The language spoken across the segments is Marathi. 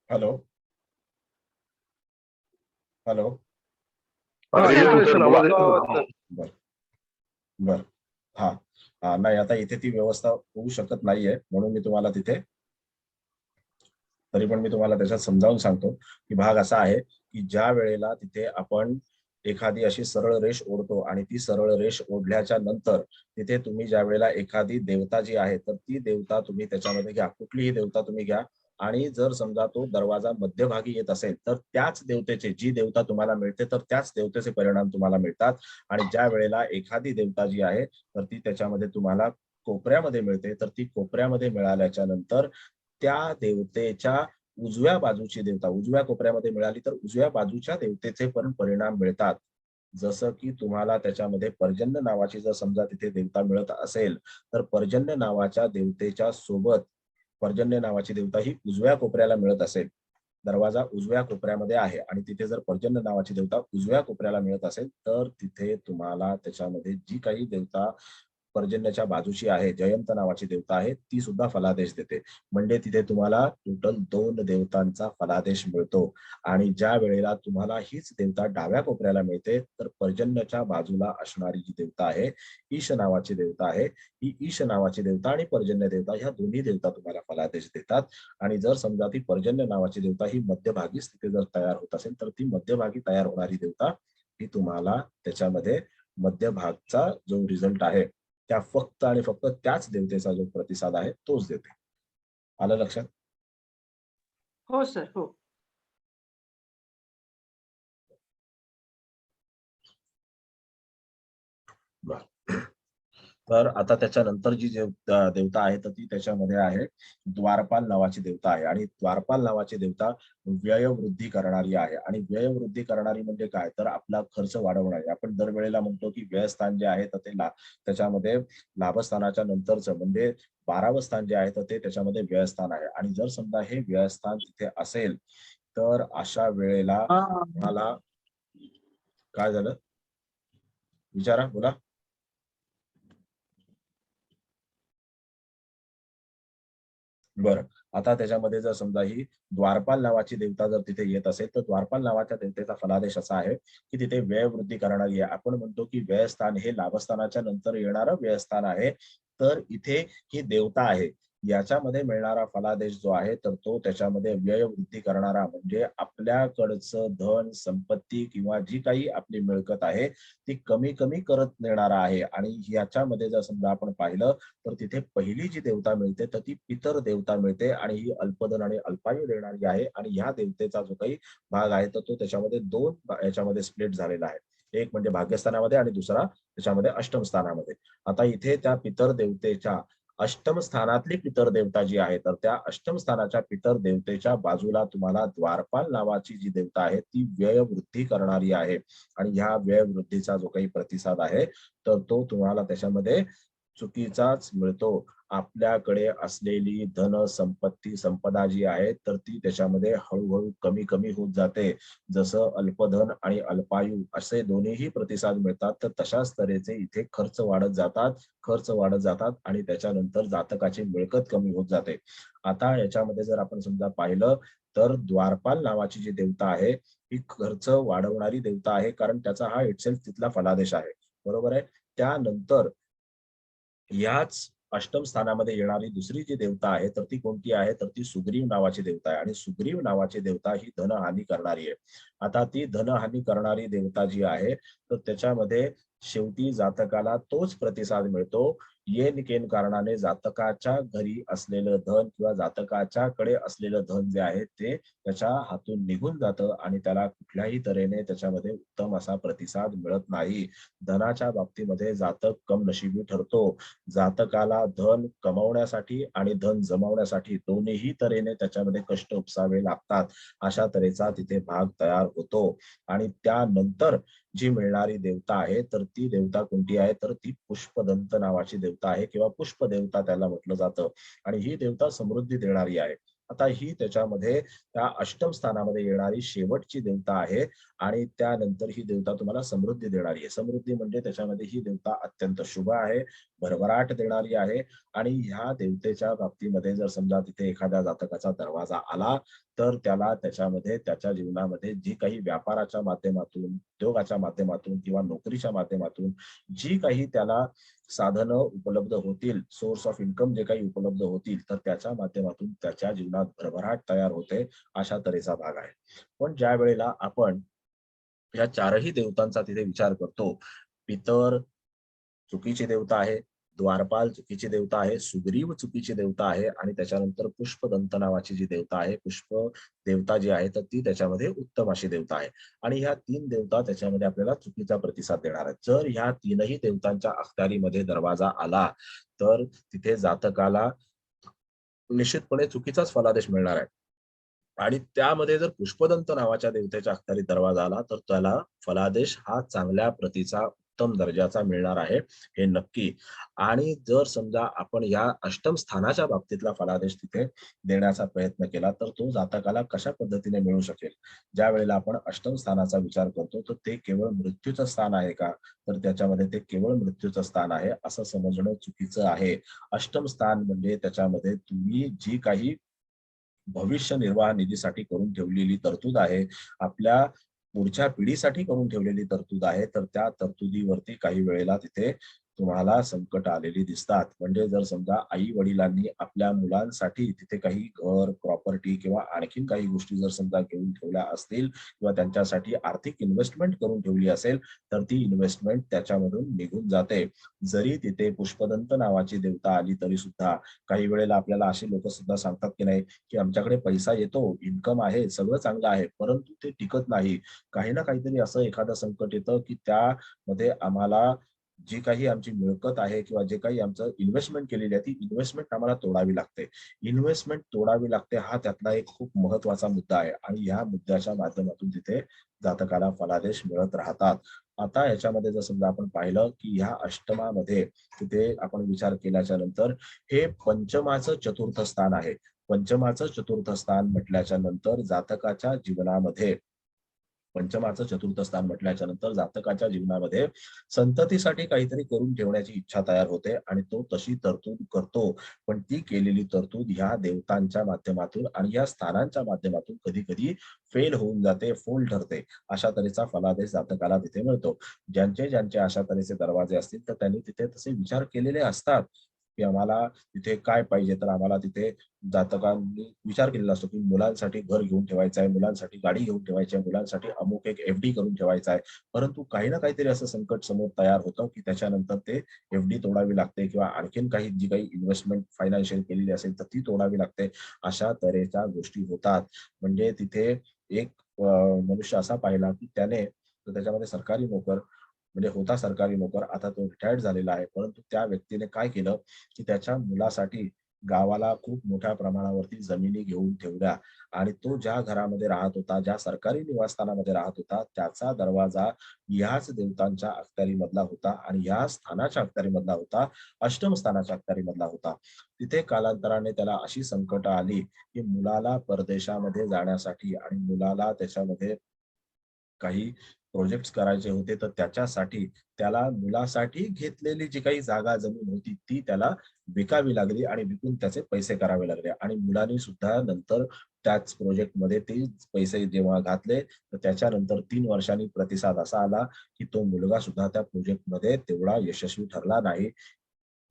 Hello hello. हा, येतोय सर आवाज. बर बर. हा हा, नाही आता इथे ती व्यवस्था होऊ शकत नाहीये, म्हणून मी तुम्हाला तिथे, तरी पण मी तुम्हाला त्याच्यात समजावून सांगतो की भाग असा आहे की ज्या वेळेला तिथे आपण एखादी अशी सरळ रेष ओढतो आणि ती सरळ रेष ओढल्याच्या नंतर तिथे तुम्ही ज्या वेळेला एखादी देवता जी आहे तर ती देवता तुम्ही त्याच्यामध्ये घ्या, कुठलीही देवता तुम्ही घ्या. आणि जर समजा तो दरवाजा मध्यभागी येत असेल तर त्याच देवतेचे, जी देवता तुम्हाला मिळते तर त्याच देवतेचे परिणाम तुम्हाला मिळतात. आणि ज्या वेळेला एखादी देवता जी आहे तर ती त्याच्यामध्ये तुम्हाला कोपऱ्यामध्ये मिळते, तर ती कोपऱ्यामध्ये मिळाल्याच्या नंतर त्या देवतेच्या उजव्या बाजूची देवता उजव्या कोपऱ्यामध्ये मिळाली तर उजव्या बाजूच्या देवतेचे पण परिणाम मिळतात. जसं की तुम्हाला त्याच्यामध्ये पर्जन्य नावाची जर समजा तिथे देवता मिळत असेल तर पर्जन्य नावाच्या देवतेच्या सोबत पर्जन्य नावाची देवता ही उजव्या कोपऱ्याला मिळत असेल, दरवाजा उजव्या कोपऱ्यामध्ये आहे आणि तिथे जर पर्जन्य नावाची देवता उजव्या कोपऱ्याला मिळत असेल तर तिथे तुम्हाला त्याच्यामध्ये जी काही देवता पर्जन्याच्या बाजूची आहे, जयंत नावाची देवता आहे, ती सुद्धा फलादेश देते. म्हणजे तिथे तुम्हाला टोटल 2 देवतांचा फलादेश मिळतो. आणि ज्या वेळेला तुम्हाला हीच देवता डाव्या कोपऱ्याला मिळते तर पर्जन्याच्या बाजूला असणारी जी देवता आहे, ईश नावाची देवता आहे, ही ईश नावाची देवता आणि पर्जन्य देवता ह्या दोन्ही देवता तुम्हाला फलादेश देतात. आणि जर समजा ती पर्जन्य नावाची देवता ही मध्यभागीच तिथे जर तयार होत असेल तर ती मध्यभागी तयार होणारी देवता ही तुम्हाला त्याच्यामध्ये मध्यभागचा जो रिझल्ट आहे त्या फक्त आणि फक्त त्याच देवतेचा जो प्रतिसाद आहे तोच देते. आलं लक्षात? हो सर, हो. तर आता त्याच्यानंतर जी देवता आहे तर ती त्याच्यामध्ये आहे द्वारपाल नावाची देवता आहे. आणि द्वारपाल नावाची देवता व्ययवृद्धी करणारी आहे. आणि व्ययवृद्धी करणारी म्हणजे काय, तर आपला खर्च वाढवणारी. आपण दरवेळेला म्हणतो की व्ययस्थान जे आहे तर ते त्याच्यामध्ये लाभस्थानाच्या नंतरचं म्हणजे 12वं स्थान जे आहे तर ते त्याच्यामध्ये व्ययस्थान आहे. आणि जर समजा हे व्ययस्थान तिथे असेल तर अशा वेळेला मला काय झालं, विचारा, बोला. बरं, आता त्याच्यामध्ये जर समजा ही द्वारपाल नावाची देवता जर तिथे येत असेल तर द्वारपाल नावाच्या देवतेचा फलादेश असा आहे की तिथे व्ययवृद्धी करणारी आहे. आपण म्हणतो की व्ययस्थान हे लाभस्थानाच्या नंतर येणारं व्ययस्थान आहे, तर इथे ही देवता आहे. याच्यामध्ये मिळणारा फलादेश जो आहे तर तो त्याच्यामध्ये व्ययवृद्धी करणारा म्हणजे आपल्याकडचं धन संपत्ती किंवा जी काही आपली मिळकत आहे ती कमी कमी करत नेणारा आहे. आणि याच्यामध्ये जर समजा आपण पाहिलं तर तिथे पहिली जी देवता मिळते तर ती पितर देवता मिळते आणि ही अल्पधन आणि अल्पायू देणारी आहे. आणि ह्या देवतेचा जो काही भाग आहे तर तो त्याच्यामध्ये 2 याच्यामध्ये स्प्लिट झालेला आहे. एक म्हणजे भाग्यस्थानामध्ये आणि दुसरा त्याच्यामध्ये अष्टम स्थानामध्ये. आता इथे त्या पितर देवतेच्या अष्टम स्थानातली पितर देवता जी आहे तर त्या अष्टम स्थानाच्या पितर देवतेच्या बाजूला तुम्हाला द्वारपाल नावाची जी देवता आहे ती व्ययवृद्धी करणारी आहे. आणि ह्या व्ययवृद्धीचा जो काही प्रतिसाद आहे तर तो तुम्हाला त्याच्यामध्ये चुकीचाच मिळतो. आपल्याकडे असलेली धन संपत्ती संपदा जी आहे तर ती त्याच्यामध्ये हळूहळू कमी कमी होत जाते. जसं अल्पधन आणि अल्पायू असे दोन्हीही प्रतिसाद मिळतात तर तशाच तऱ्हेचे इथे खर्च वाढत जातात आणि त्याच्यानंतर जातकाची मिळकत कमी होत जाते. आता याच्यामध्ये जर आपण समजा पाहिलं तर द्वारपाल नावाची जी देवता आहे ही खर्च वाढवणारी देवता आहे, कारण त्याचा हा इटसेल्फ तिथला फलादेश आहे. बरोबर आहे. त्यानंतर याच अष्टम स्थानामध्ये येणारी दुसरी जी देवता आहे तर ती कोणती आहे तर ती सुग्रीव नावाची देवता आहे. आणि सुग्रीव नावाची देवता ही धनहानी करणारी आहे. आता ती धनहानी करणारी देवता जी आहे तर त्याच्यामध्ये शेवटी जातकाला तोच प्रतिसाद मिळतो. येन केन कारणाने जातकाच्या घरी असलेलं धन किंवा जातकाच्याकडे असलेलं धन जे आहे ते त्याच्या हातून निघून जातं आणि त्याला कुठल्याही तऱ्हेने त्याच्यामध्ये उत्तम असा प्रतिसाद मिळत नाही. धनाच्या बाबतीमध्ये जातक कमनशिबी ठरतो. जातकाला धन कमवण्यासाठी आणि धन जमवण्यासाठी दोन्ही तऱ्हेने त्याच्यामध्ये कष्ट उपसावे लागतात. अशा तऱ्हेचा तिथे भाग तयार होतो. आणि त्यानंतर जी मिळणारी देवता आहे तर ती देवता कोणती आहे तर ती पुष्पदंत नावाची देवता आहे किंवा पुष्प देवता त्याला म्हटलं जातं. आणि ही देवता समृद्धी देणारी आहे. आता ही त्याच्यामध्ये त्या अष्टम स्थानामध्ये येणारी शेवटची देवता आहे. आणि त्यानंतर ही देवता तुम्हाला समृद्धी देणारी आहे. समृद्धी म्हणजे त्याच्यामध्ये ही देवता अत्यंत शुभ आहे, भरभराट देणारी आहे. आणि ह्या देवतेच्या बाबतीमध्ये जर समजा तिथे एखाद्या जातकाचा दरवाजा आला, तर त्याला त्याच्यामध्ये त्याच्या जीवनामध्ये जी काही व्यापाराच्या माध्यमातून, उद्योगाच्या माध्यमातून किंवा नोकरीच्या माध्यमातून जी काही त्याला साधनं उपलब्ध होतील, सोर्स ऑफ इन्कम जे काही उपलब्ध होतील, तर त्याच्या माध्यमातून त्याच्या जीवनात भरभराट तयार होते, अशा तऱ्हेचा भाग आहे. पण ज्या वेळेला आपण या चारही देवतांचा तिथे विचार करतो, पितर चुकीची देवता आहे, द्वारपाल चुकीची देवता आहे, सुग्रीव चुकीची देवता आहे आणि त्याच्यानंतर पुष्पदंत नावाची जी देवता आहे, पुष्प देवता जी आहे, तर ती त्याच्यामध्ये उत्तम अशी देवता आहे. आणि ह्या 3 देवता त्याच्यामध्ये आपल्याला चुकीचा प्रतिसाद देणार आहेत. जर ह्या 3ही देवतांच्या अखत्यारीमध्ये दरवाजा आला, तर तिथे जातकाला निश्चितपणे चुकीचाच फलादेश मिळणार आहे. आणि त्यामध्ये जर पुष्पदंत नावाच्या देवतेच्या अखत्यारीत दरवाजा आला, तर त्याला फलादेश हा चांगल्या प्रतीचा, उत्तम दर्जाचा मिळणार आहे, हे नक्की. आणि जर समजा आपण या अष्टम स्थानाच्या बाबतीतला फलादेश तिथे देण्याचा प्रयत्न केला, तर तो जातकाला कशा पद्धतीने मिळू शकेल? ज्यावेळेला आपण अष्टम स्थानाचा विचार करतो, तर ते केवळ मृत्यूचं स्थान आहे का? तर त्याच्यामध्ये ते केवळ मृत्यूचं स्थान आहे, असं समजणं चुकीचं आहे. अष्टम स्थान म्हणजे त्याच्यामध्ये तुम्ही जी काही भविष्य निर्वाह निधीसाठी करून ठेवलेली तरतूद आहे, आपल्या पुढच्या पिढीसाठी करून ठेवलेली तरतूद आहे, तर त्या तरतुदीवरती काही वेळेला तिथे तुम्हाला संकट आलेली दिसतात. म्हणजे जर समजा आई-वडिलांनी आपल्या मुलांसाठी तिथे काही घर, प्रॉपर्टी किंवा आणखीन काही गोष्टी जर समजा घेऊन ठेवल्या असतील किंवा त्यांच्यासाठी आर्थिक इन्व्हेस्टमेंट करून ठेवली असेल, तर ती इन्व्हेस्टमेंट त्याच्यामधून निघून जाते. जरी तिथे पुष्पदंत नावाची देवता आली तरी सुद्धा काही वेळेला आपल्याला अशी लोकं सुद्धा सांगतात, की नाही की आमच्याकडे पैसा येतो, इन्कम आहे, सगळं चांगलं आहे, परंतु ते टिकत नाही. काही ना काहीतरी असं एखादं संकट येतं, की त्यामध्ये आम्हाला जी काही आमची मिळकत आहे किंवा जे काही आमचं इन्व्हेस्टमेंट केलेली आहे, ती इन्व्हेस्टमेंट आम्हाला तोडावी लागते. इन्व्हेस्टमेंट तोडावी लागते हा त्यातला एक खूप महत्त्वाचा मुद्दा आहे आणि ह्या मुद्द्याच्या माध्यमातून तिथे जातकाला फलादेश मिळत राहतात. आता ह्याच्यामध्ये जर समजा आपण पाहिलं, की ह्या अष्टमामध्ये तिथे आपण विचार केल्याच्या नंतर हे पंचमाचं चतुर्थ स्थान आहे. पंचमाचं चतुर्थ स्थान म्हटल्याच्या नंतर जातकाच्या जीवनामध्ये पंचमाचं चतुर्थ स्थान म्हटल्याच्या नंतर जातकाच्या जीवनामध्ये संततीसाठी काहीतरी करून ठेवण्याची इच्छा तयार होते आणि तो तशी तरतूद करतो. पण ती केलेली तरतूद ह्या देवतांच्या माध्यमातून आणि या स्थानांच्या माध्यमातून कधी-कधी फेल होऊन जाते, फोल ठरते. अशा तऱ्हेचा फलादेश जातकाला तिथे मिळतो. ज्यांचे अशा तऱ्हेचे दरवाजे असतील, तर त्यांनी तिथे तसे विचार केलेले असतात, की आम्हाला तिथे काय पाहिजे, तर आम्हाला तिथे जातकांनी विचार केलेला असतो, की मुलांसाठी घर घेऊन ठेवायचं आहे, मुलांसाठी गाडी घेऊन ठेवायची आहे, मुलांसाठी अमुक एक एफ-डी करून ठेवायचा आहे. परंतु काही ना काहीतरी असं संकट समोर तयार होतं, की त्याच्यानंतर ते एफ-डी तोडावी लागते किंवा आणखीन काही जी काही इन्व्हेस्टमेंट फायनान्शियल केलेली असेल, तर ती तोडावी लागते. अशा तऱ्हेच्या गोष्टी होतात. म्हणजे तिथे एक मनुष्य असा पाहिला, की त्याने तर त्याच्यामध्ये सरकारी नोकर म्हणजे होता सरकारी नोकर, आता तो रिटायर्ड झालेला आहे. परंतु त्या व्यक्तीने काय केलं, की त्याच्या मुलासाठी गावाला खूप मोठ्या प्रमाणावरती जमिनी घेऊन ठेवल्या आणि तो ज्या घरामध्ये राहत होता, ज्या सरकारी निवासस्थानामध्ये राहत होता, त्याचा दरवाजा ह्याच देवतांच्या अखत्यारीमधला होता आणि ह्या स्थानाच्या अखत्यारीमधला होता, अष्टम स्थानाच्या अखत्यारीमधला होता. तिथे कालांतराने त्याला अशी संकटं आली, की मुलाला परदेशामध्ये जाण्यासाठी आणि मुलाला त्याच्यामध्ये काही प्रोजेक्ट्स करायचे होते, तर त्याच्यासाठी त्याला मुलासाठी घेतलेली जी काही जागा जमीन होती, ती त्याला विकावी लागली आणि विकून त्याचे पैसे करावे लागले आणि मुलांनी सुद्धा नंतर त्याच प्रोजेक्टमध्ये ते पैसे जेव्हा घातले, तर त्याच्यानंतर 3 वर्षांनी प्रतिसाद असा आला, की तो मुलगा सुद्धा त्या प्रोजेक्टमध्ये तेवढा यशस्वी ठरला नाही.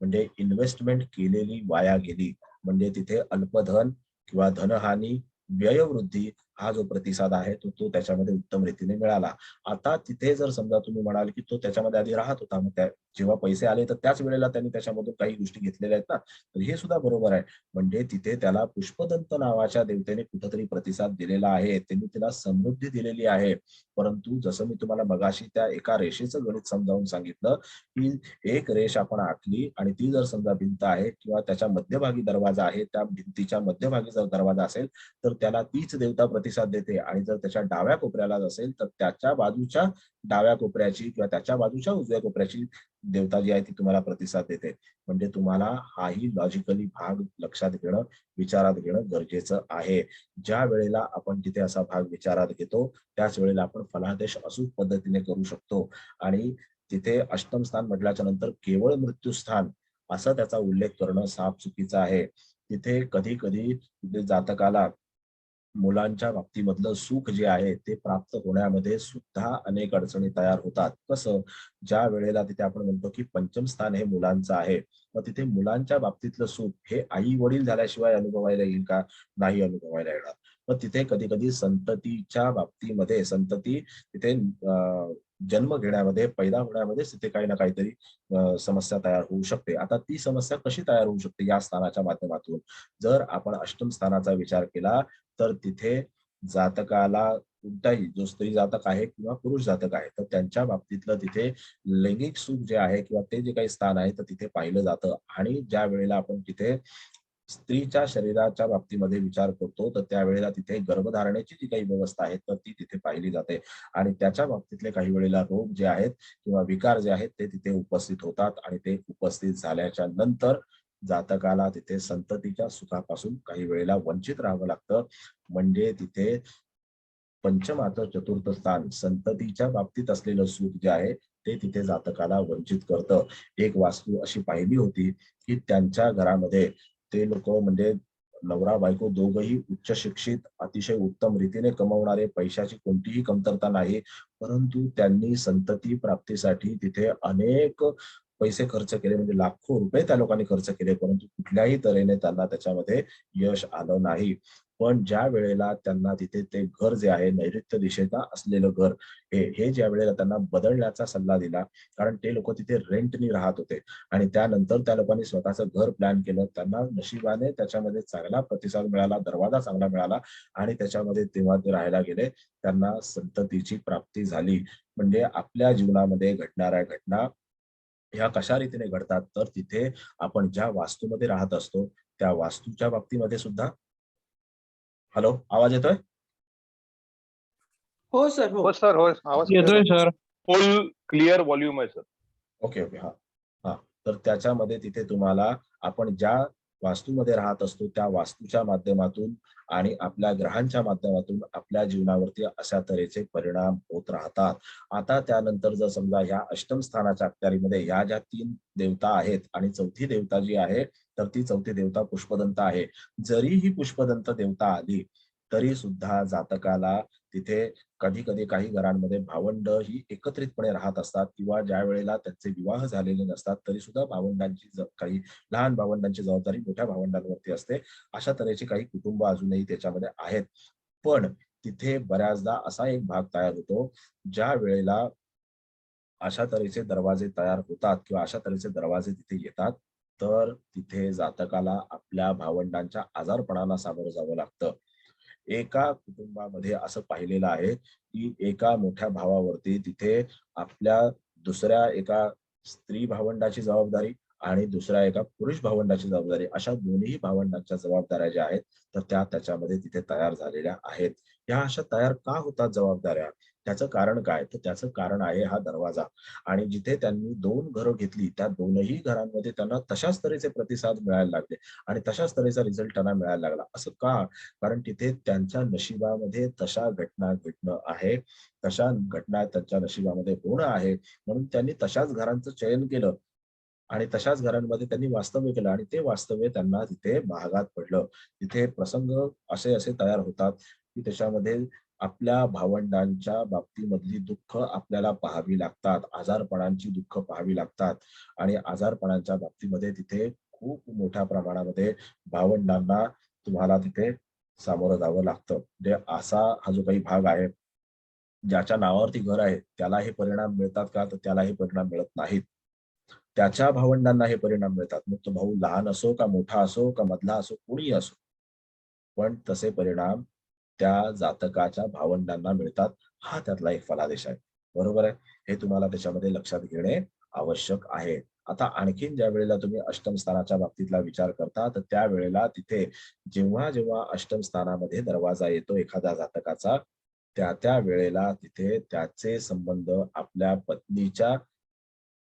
म्हणजे इन्व्हेस्टमेंट केलेली वाया गेली. म्हणजे तिथे अल्पधन किंवा धनहानी, व्ययवृद्धी हा जो प्रतिसाद आहे तो त्याच्यामध्ये उत्तम रीतीने मिळाला. आता तिथे जर समजा तुम्ही म्हणाल, की तो त्याच्यामध्ये आधी राहत होता. मग जेव्हा पैसे आले तर त्याच वेळेला त्यांनी त्याच्यामधून काही गोष्टी घेतलेल्या आहेत ना, तर हे सुद्धा बरोबर आहे. म्हणजे तिथे त्याला पुष्पदंत नावाच्या देवतेने कुठेतरी प्रतिसाद दिलेला आहे. त्यांनी तिला समृद्धी दिलेली आहे. परंतु जसं मी तुम्हाला मगाशी त्या एका रेषेचं गणित समजावून सांगितलं, की एक रेष आपण आखली आणि ती जर समजा भिंत आहे किंवा त्याच्या मध्यभागी दरवाजा आहे, त्या भिंतीच्या मध्यभागी जर दरवाजा असेल, तर त्याला तीच देवता प्रतिसाद देते आणि जर त्याच्या डाव्या कोपऱ्याला असेल, तर त्याच्या बाजूच्या डाव्या कोपऱ्याची किंवा त्याच्या बाजूच्या उजव्या कोपऱ्याची देवता जी आहे ती तुम्हाला प्रतिसाद देते. म्हणजे तुम्हाला हाही लॉजिकली भाग लक्षात घेणं, विचारात घेणं गरजेचं आहे. ज्या वेळेला आपण तिथे असा भाग विचारात घेतो, त्याच वेळेला आपण फलादेश अचूक पद्धतीने करू शकतो आणि तिथे अष्टम स्थान म्हटल्याच्या नंतर केवळ मृत्यूस्थान असं त्याचा उल्लेख करणं साफ चुकीचं आहे. तिथे कधी कधी जातकाला मुलांच्या बाबतीमधलं सुख जे आहे ते प्राप्त होण्यामध्ये सुद्धा अनेक अडचणी तयार होतात. कसं? ज्या वेळेला तिथे आपण म्हणतो की पंचम स्थान हे मुलांचं आहे, मग तिथे मुलांच्या बाबतीतलं सुख हे आई वडील झाल्याशिवाय अनुभवायला येईल का? नाही अनुभवायला येणार. मग तिथे कधी कधी संततीच्या बाबतीमध्ये संतती तिथे जन्म घेण्यामध्ये पैदा होण्यामध्येच तिथे काही ना काहीतरी समस्या तयार होऊ शकते. आता ती समस्या कशी तयार होऊ शकते या स्थानाच्या माध्यमातून? जर आपण अष्टम स्थानाचा विचार केला तर तिथे जातकाला कोणताही जो स्त्री जातक आहे किंवा पुरुष जातक आहे तर त्यांच्या बाबतीतलं तिथे लैंगिक सुख जे आहे किंवा ते जे काही स्थान आहे तर तिथे पाहिलं जातं. आणि ज्या वेळेला आपण तिथे स्त्रीच्या शरीराच्या बाबतीमध्ये विचार करतो तर त्यावेळेला तिथे गर्भधारणेची जी काही व्यवस्था आहे तर ती तिथे पाहिली जाते. आणि त्याच्या बाबतीतले काही वेळेला रोग जे आहेत किंवा विकार जे आहेत ते तिथे उपस्थित होतात. आणि ते उपस्थित झाल्याच्या नंतर जातकाला तिथे संततीच्या सुखापासून काही वेळेला वंचित राहावं लागतं. म्हणजे तिथे पंचमाचं चतुर्थ स्थान संततीच्या बाबतीत असलेलं सुख जे आहे ते तिथे जातकाला वंचित करतं. एक वास्तू अशी पाहिली होती की त्यांच्या घरामध्ये ते लोक म्हणजे नवरा बायको दोघही उच्च शिक्षित, अतिशय उत्तम रीतीने कमवणारे, पैशाची कोणतीही कमतरता नाही, परंतु त्यांनी संतती प्राप्तीसाठी तिथे अनेक पैसे खर्च केले, म्हणजे लाखो रुपये त्या लोकांनी खर्च केले, परंतु कुठल्याही तऱ्हेने त्यांना त्याच्यामध्ये यश आलं नाही. पण ज्या वेळेला त्यांना तिथे ते घर जे आहे नैऋत्य दिशेचा असलेलं घर हे ज्या वेळेला त्यांना बदलण्याचा सल्ला दिला, कारण ते लोक तिथे रेंटनी राहत होते आणि त्यानंतर त्या लोकांनी स्वतःचं घर प्लॅन केलं, त्यांना नशिबाने त्याच्यामध्ये चांगला प्रतिसाद मिळाला, दरवाजा चांगला मिळाला आणि त्याच्यामध्ये तेव्हा ते राहायला गेले, त्यांना संततीची प्राप्ती झाली. म्हणजे आपल्या जीवनामध्ये घडणाऱ्या घटना ह्या कशा रीतीने घडतात तर तिथे आपण ज्या वास्तूमध्ये राहत असतो त्या वास्तूच्या बाबतीमध्ये सुद्धा. हॅलो, आवाज येतोय? हो सर, हो. हो सर, हो आवाज येतोय सर. फुल क्लिअर व्हॉल्यूम आहे सर. ओके ओके, हा हा. तर त्याच्यामध्ये तिथे तुम्हाला आपण ज्या वास्तूमध्ये राहत असतो त्या वास्तूच्या माध्यमातून आणि आपल्या ग्रहांच्या माध्यमातून आपल्या जीवनावरती अशा तऱ्हेचे परिणाम होत राहतात. आता त्यानंतर जर समजा ह्या अष्टम स्थानाच्या अखत्यारीमध्ये ह्या ज्या 3 देवता आहेत आणि चौथी देवता जी आहे तर ती चौथी देवता पुष्पदंत आहे. जरी ही पुष्पदंत देवता आली तरी सुद्धा जातकाला तिथे कधी कधी काही घरांमध्ये भावंड ही एकत्रितपणे राहत असतात किंवा ज्या वेळेला त्यांचे विवाह झालेले नसतात तरी सुद्धा भावंडांची काही लहान भावंडांची जबाबदारी मोठ्या भावंडांवरती असते. अशा तऱ्हेची काही कुटुंब अजूनही त्याच्यामध्ये आहेत. पण तिथे बऱ्याचदा असा एक भाग तयार होतो ज्या वेळेला अशा तऱ्हेचे दरवाजे तयार होतात किंवा अशा तऱ्हेचे दरवाजे तिथे येतात तर तिथे जातकाला आपल्या भावंडांच्या आजारपणाला सामोरं जावं लागतं. एका कुटुंबामध्ये असं पाहिलेलं आहे की एका मोठ्या भावावरती तिथे आपल्या दुसऱ्या एका स्त्री भावंडाची जबाबदारी आणि दुसऱ्या एका पुरुष भावंडाची जबाबदारी अशा दोन्ही भावंडांच्या जबाबदाऱ्या ज्या आहेत तर त्या त्याच्यामध्ये तिथे तयार झालेल्या आहेत. ह्या अशा तयार का होतात जबाबदाऱ्या? त्याचं कारण काय? तर त्याचं कारण आहे हा दरवाजा. आणि जिथे त्यांनी 2 घरं घेतली त्या दोनही घरांमध्ये त्यांना तशाच तऱ्हेचे प्रतिसाद मिळायला लागले आणि तशाच तऱ्हेचा रिझल्ट त्यांना मिळायला लागला. असं का? कारण तिथे त्यांच्या नशिबामध्ये तशा घटना घडणं आहे, तशा घटना त्यांच्या नशिबामध्ये होणं आहे, म्हणून त्यांनी तशाच घरांचं चयन केलं आणि तशाच घरांमध्ये त्यांनी वास्तव्य केलं आणि ते वास्तव्य त्यांना तिथे महागात पडलं. तिथे प्रसंग असे असे तयार होतात की त्याच्यामध्ये आपल्या भावंडांच्या बाबतीमधली दुःख आपल्याला पाहावी लागतात, आजारपणांची दुःख पाहावी लागतात आणि आजारपणांच्या बाबतीमध्ये तिथे खूप मोठ्या प्रमाणामध्ये भावंडांना तुम्हाला तिथे सामोरं जावं लागतं. म्हणजे असा हा जो काही भाग आहे, ज्याच्या नावावरती घर आहे त्याला हे परिणाम मिळतात का? तर त्याला हे परिणाम मिळत नाहीत. त्याच्या भावंडांना हे परिणाम मिळतात. मग तो भाऊ लहान असो का मोठा असो का मधला असो कोणीही असो. पण तसे परिणाम त्या जातकाच्या भावंडांना मिळतात. हा त्यातला एक फलादेश आहे. बरोबर आहे? हे तुम्हाला त्याच्यामध्ये लक्षात घेणे आवश्यक आहे. आता आणखीन ज्या वेळेला तुम्ही अष्टम स्थानाच्या बाबतीतला विचार करता तर त्यावेळेला तिथे जेव्हा जेव्हा अष्टम स्थानामध्ये दरवाजा येतो एखाद्या जातकाचा त्या वेळेला तिथे त्याचे संबंध आपल्या पत्नीच्या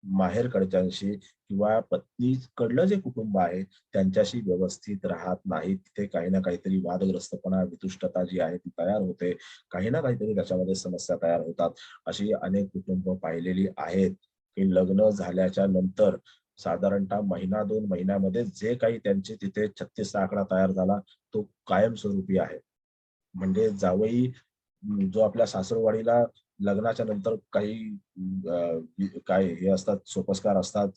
माहेरकडच्यांशी किंवा पत्नीकडलं जे कुटुंब आहे त्यांच्याशी व्यवस्थित राहत नाही. तिथे काही ना काहीतरी वादग्रस्तपणा, वितुष्टता जी आहे ती तयार होते. काही ना काहीतरी त्याच्यामध्ये समस्या तयार होतात. अशी अनेक कुटुंब पाहिलेली आहेत की लग्न झाल्याच्या नंतर साधारणतः महिना 2 महिन्यामध्ये जे काही त्यांचे तिथे 36चा आकडा तयार झाला तो कायमस्वरूपी आहे. म्हणजे जावई जो आपल्या सासरवाडीला लग्नाच्या नंतर काही काय हे असतात, सोपस्कार असतात,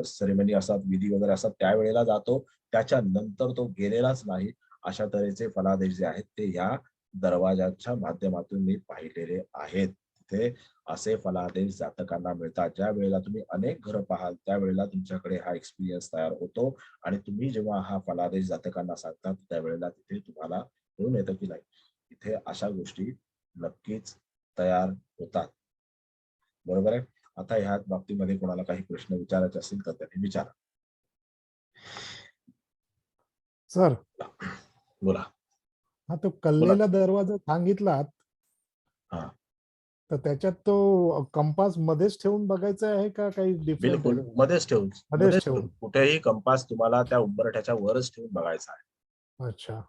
सेरेमनी असतात, विधी वगैरे असतात, त्यावेळेला जातो. त्याच्यानंतर तो गेलेलाच नाही. अशा तऱ्हेचे फलादेश जे आहेत ते ह्या दरवाजाच्या माध्यमातून मी पाहिलेले आहेत. तिथे असे फलादेश जातकांना मिळतात. ज्या वेळेला तुम्ही अनेक घरं पाहाल त्यावेळेला तुमच्याकडे हा एक्सपिरियन्स तयार होतो आणि तुम्ही जेव्हा हा फलादेश जातकांना सांगतात त्यावेळेला तिथे तुम्हाला कळून येतं की नाही, इथे अशा गोष्टी नक्कीच तयार होतात. बरोबर आहे. आता ह्या बाबतीमध्ये कोणाला काही प्रश्न विचारायचे असतील तर त्यांनी विचारा. सर, बोला. हा तो कल्लेला दरवाजा सांगितलात, हा. तर त्याच्यात तो कंपास मध्येच ठेवून बघायचा आहे का काही डिफरंट? बिलकुल मध्येच ठेवून, मध्येच ठेवून. कुठेही कंपास तुम्हाला त्या उंबरठ्याच्या वरच ठेवून बघायचा आहे. अच्छा.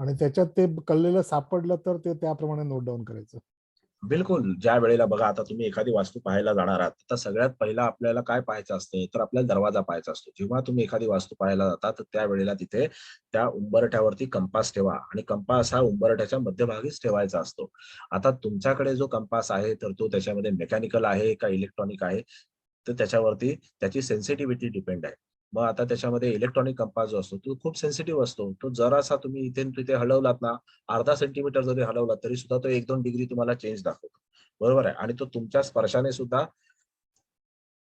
आणि त्याच्यात ते कल्लेलं सापडलं तर ते त्याप्रमाणे नोट डाऊन करायचं. बिलकुल. ज्या वेळेला बघा आता तुम्ही एखादी वास्तू पाहायला जाणार आहात तर सगळ्यात पहिला आपल्याला काय पाहायचं असतं, तर आपल्याला दरवाजा पाहायचा असतो. जेव्हा तुम्ही एखादी वास्तू पाहायला जाता तर त्यावेळेला तिथे त्या उंबरठ्यावरती कंपास ठेवा आणि कंपास हा उंबरठ्याच्या मध्यभागीच ठेवायचा असतो. आता तुमच्याकडे जो कंपास आहे तर तो त्याच्यामध्ये मेकॅनिकल आहे का इलेक्ट्रॉनिक आहे, तर त्याच्यावरती त्याची सेन्सिटिव्हिटी डिपेंड आहे. मग आता त्याच्यामध्ये इलेक्ट्रॉनिक कंपास जो असतो तो खूप सेन्सिटिव्ह असतो. तो जरासा तुम्ही इथे तिथे हलवलात ना, अर्धा सेंटीमीटर जरी हलवला तरी सुद्धा तो 1-2 डिग्री तुम्हाला चेंज दाखवतो. बरोबर आहे. आणि तो तुमच्या स्पर्शाने सुद्धा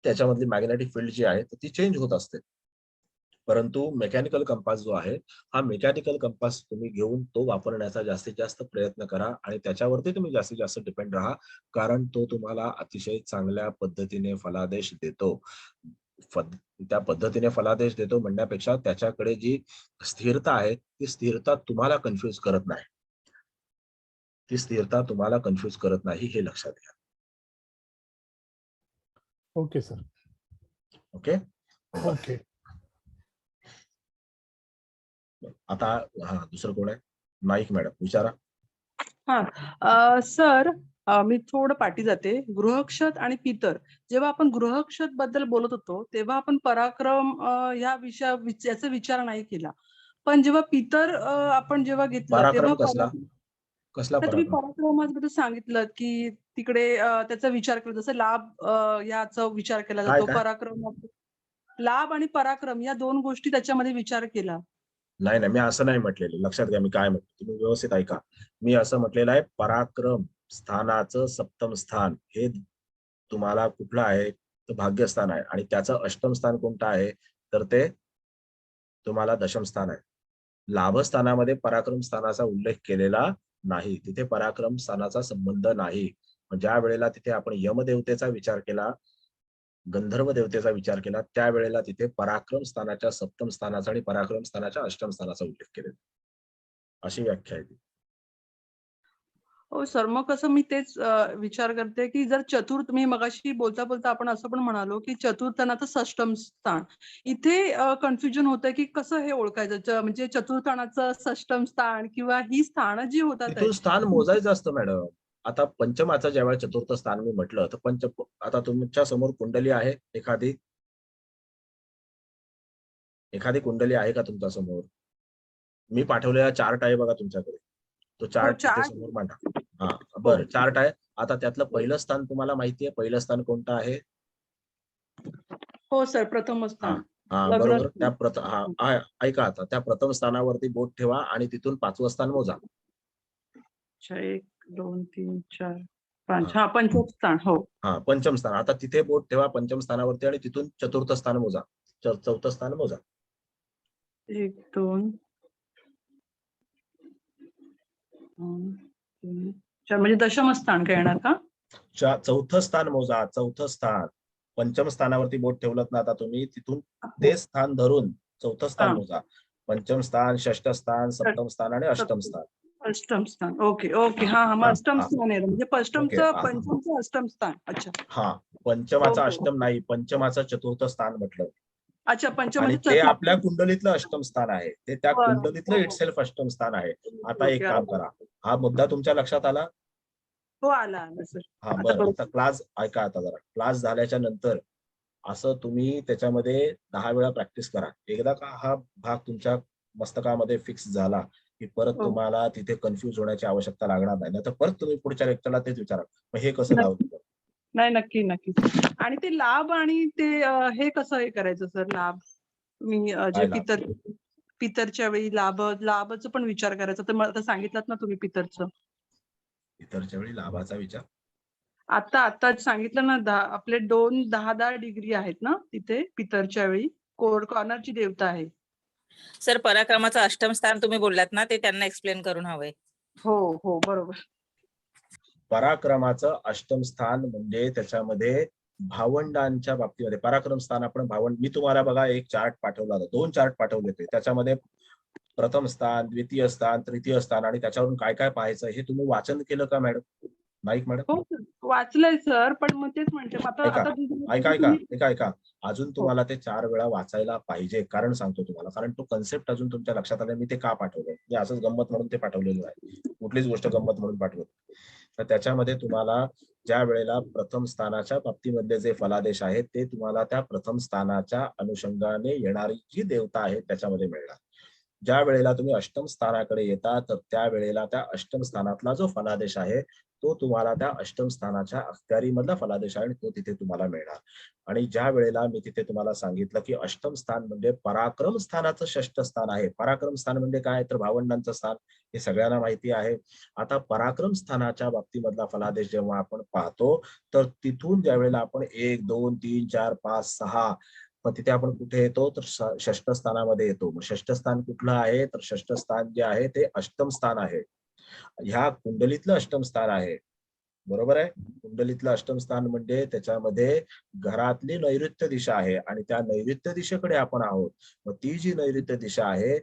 त्याच्यामधली मॅग्नेटिक फील्ड जी आहे ती चेंज होत असते. परंतु मेकॅनिकल कंपास जो आहे, हा मेकॅनिकल कंपास तुम्ही घेऊन तो वापरण्याचा जास्तीत जास्त प्रयत्न करा आणि त्याच्यावरती तुम्ही जास्तीत जास्त डिपेंड राहा. कारण तो तुम्हाला अतिशय चांगल्या पद्धतीने फलादेश देतो. त्या पद्धतीने फलादेश देतो म्हणण्यापेक्षा त्याच्याकडे जी स्थिरता आहे, ती स्थिरता तुम्हाला कन्फ्यूज करत नाही. ती स्थिरता तुम्हाला कन्फ्यूज करत नाही हे लक्षात घ्या. Okay sir. ओके. ओके. आता हा दुसरं कोण आहे? नाईक मॅडम विचारा. सर, मी थोडं पाठी जाते. गृहक्षत आणि पितर, जेव्हा आपण गृहक्षत बद्दल बोलत होतो तेव्हा आपण पराक्रम या याचा विचार नाही केला. पण जेव्हा पितर आपण जेव्हा घेतलं पराक्रम तेव्हा कसला तर तुम्ही पराक्रम? पराक्रमाबद्दल सांगितलं की तिकडे त्याचा विचार केला, जसं लाभ याचा विचार केला काय जातो. काय? पराक्रम, लाभ आणि पराक्रम या 2 गोष्टी त्याच्यामध्ये विचार केला. नाही नाही, मी असं नाही म्हटलेलं. लक्षात घ्या मी काय म्हणतो, तुम्ही व्यवस्थित ऐका. मी असं म्हटलेलं आहे, पराक्रम स्थानाचं सप्तम स्थान हे तुम्हाला कुठलं आहे, तर भाग्यस्थान आहे आणि त्याचं अष्टम स्थान कोणतं आहे, तर ते तुम्हाला दशम स्थान आहे. लाभस्थानामध्ये पराक्रम स्थानाचा उल्लेख केलेला नाही. तिथे पराक्रम स्थानाचा संबंध नाही. ज्या वेळेला तिथे आपण यमदेवतेचा विचार केला, गंधर्व देवतेचा विचार केला, त्यावेळेला तिथे पराक्रम स्थानाच्या सप्तम स्थानाचा आणि पराक्रम स्थानाच्या अष्टम स्थानाचा उल्लेख केलेला. अशी व्याख्या आहे ती. हो सर, मग कसं मी तेच विचार करते की जर चतुर्थ, मी मगाशी बोलता बोलता आपण असं पण म्हणालो की चतुर्थानाचं षष्टम स्थान, इथे कन्फ्युजन होतंय की कसं हे ओळखायचं, म्हणजे चतुर्थानाचं षष्टम स्थान किंवा ही स्थानं जी होतात तिथून स्थान मोजायचं असतं मॅडम. आता पंचमाचं जेव्हा चतुर्थ स्थान मी म्हटलं तर आता तुमच्या समोर कुंडली आहे एखादी कुंडली आहे का तुमच्या समोर? मी पाठवलेला चार्ट आहे बघा तुमच्याकडे, तो चार्ट तिथे समोर मांडा. हा बरं, चार्ट आहे. आता त्यातलं पहिलं स्थान तुम्हाला माहिती आहे, पहिलं स्थान कोणतं आहे? हो सर, प्रथम स्थान. हा बरोबर. त्या ऐका, आता त्या प्रथम स्थानावरती बोट ठेवा आणि तिथून 5वं स्थान मोजा. 1 2 3 4 5, हा पंचम स्थान. हो, हा पंचम स्थान. आता तिथे बोट ठेवा पंचम स्थानावरती आणि तिथून चतुर्थ स्थान मोजा, चौथं स्थान मोजा. 1 2 3 4, म्हणजे दशम स्थान काय येणार का? चौथं स्थान मोजा, चौथं स्थान. पंचम स्थानावरती बोट ठेवलं ना आता तुम्ही, तिथून ते स्थान धरून चौथं स्थान मोजा. पंचम स्थान, षष्ठ स्थान, सप्तम स्थान आणि अष्टम स्थान. अष्टम स्थान. Okay okay. हा मग अष्टम स्थान आहे, म्हणजे पंचमचं अष्टम स्थान. अच्छा. हा, पंचमाचं अष्टम नाही, पंचमाचं चतुर्थ स्थान म्हटलं. अच्छा, पंचम आणि ते आपल्या कुंडलीतलं अष्टम स्थान आहे, ते त्या कुंडलीतलं इटसेल्फ अष्टम स्थान आहे. आता एक काम करा, हा मुद्दा तुमच्या लक्षात आला? हो, आला सर. हा बरं. आता क्लास ऐका, आता जरा क्लास झाल्याच्या नंतर असं तुम्ही त्याच्यामध्ये 10 वेळा प्रॅक्टिस करा. एकदा का हा भाग तुमच्या मस्तकामध्ये फिक्स झाला की परत हो. तुम्हाला तिथे कन्फ्युज होण्याची आवश्यकता लागणार नाही. नाहीतर परत तुम्ही पुढच्या लेक्चरला तेच विचारा, मग हे कसं नक्की. लावलं? नाही, नक्की, नक्की. आणि ते लाभ आणि ते हे कसं हे करायचं सर लाभ? मी जे काय लाभ? पितरच्या वेळी लाभच पण विचार करायचा. तर मला आता सांगितलं ना तुम्ही पितरचं. इतरच्या वेळी लाभाचा विचार. आता सांगितलं ना आपले 2 10 डिग्री आहेत ना तिथे पितरच्या वेळी कॉर्नरची देवता आहे. सर पराक्रमाचं अष्टम स्थान तुम्ही बोललात ना ते त्यांना एक्सप्लेन करून हवंय. हो, बरोबर. पराक्रमाचं अष्टम स्थान म्हणजे त्याच्यामध्ये भावंडांच्या बाबतीमध्ये पराक्रम स्थान आपण मी तुम्हाला बघा एक चार्ट पाठवला होता, 2 चार्ट पाठवले होते. त्याच्यामध्ये प्रथम स्थान, द्वितीय स्थान, तृतीय स्थान आणि त्याच्यावरून काय काय पाहायचं हे तुम्ही वाचन केलं का मॅडम? नाईक मॅडम? हो सर, वाचलंय सर, पण मग तेच म्हणते ऐका. अजून तुम्हाला ते 4 वेळा वाचायला पाहिजे. कारण सांगतो तुम्हाला, कारण तो कन्सेप्ट अजून तुमच्या लक्षात आला मी ते का पाठवलंय. मी असंच गंमत म्हणून ते पाठवलेलं आहे. कुठलीच गोष्ट गंमत म्हणून पाठवत. तर त्याच्यामध्ये तुम्हाला ज्या वेळेला प्रथम स्थानाच्या बाबतीमध्ये जे फलादेश आहेत ते तुम्हाला त्या प्रथम स्थानाच्या अनुषंगाने येणारी जी देवता आहे त्याच्यामध्ये मिळणार. ज्या वेळेला तुम्ही अष्टम स्थानाकडे येता तर त्या वेळेला त्या अष्टम स्थानातला जो फलादेश आहे तो तुम्हाला त्या अष्टम स्थानाच्या अखत्यारीमधला फलादेश आहे आणि तो तिथे तुम्हाला मिळणार. आणि ज्या वेळेला मी तिथे तुम्हाला सांगितलं की अष्टम स्थान म्हणजे पराक्रम स्थानाचं षष्ठ स्थान आहे. पराक्रम स्थान म्हणजे काय तर भावंडांचं स्थान, हे सगळ्यांना माहिती आहे. आता पराक्रम स्थानाच्या बाबतीमधला फलादेश जेव्हा आपण पाहतो तर तिथून ज्या वेळेला आपण 1 2 3 4 5 6 मग तिथे आपण कुठे येतो तर षष्ठ स्थानामध्ये येतो. मग षष्ठ स्थान कुठलं आहे तर षष्ठ स्थान जे आहे ते अष्टम स्थान आहे. ह्या कुंडलीतलं अष्टम स्थान आहे. बरोबर आहे. कुंडलीतलं अष्टम स्थान म्हणजे त्याच्यामध्ये घरातली नैऋत्य दिशा आहे आणि त्या नैऋत्य दिशेकडे आपण आहोत. मग ती जी नैऋत्य दिशा आहे,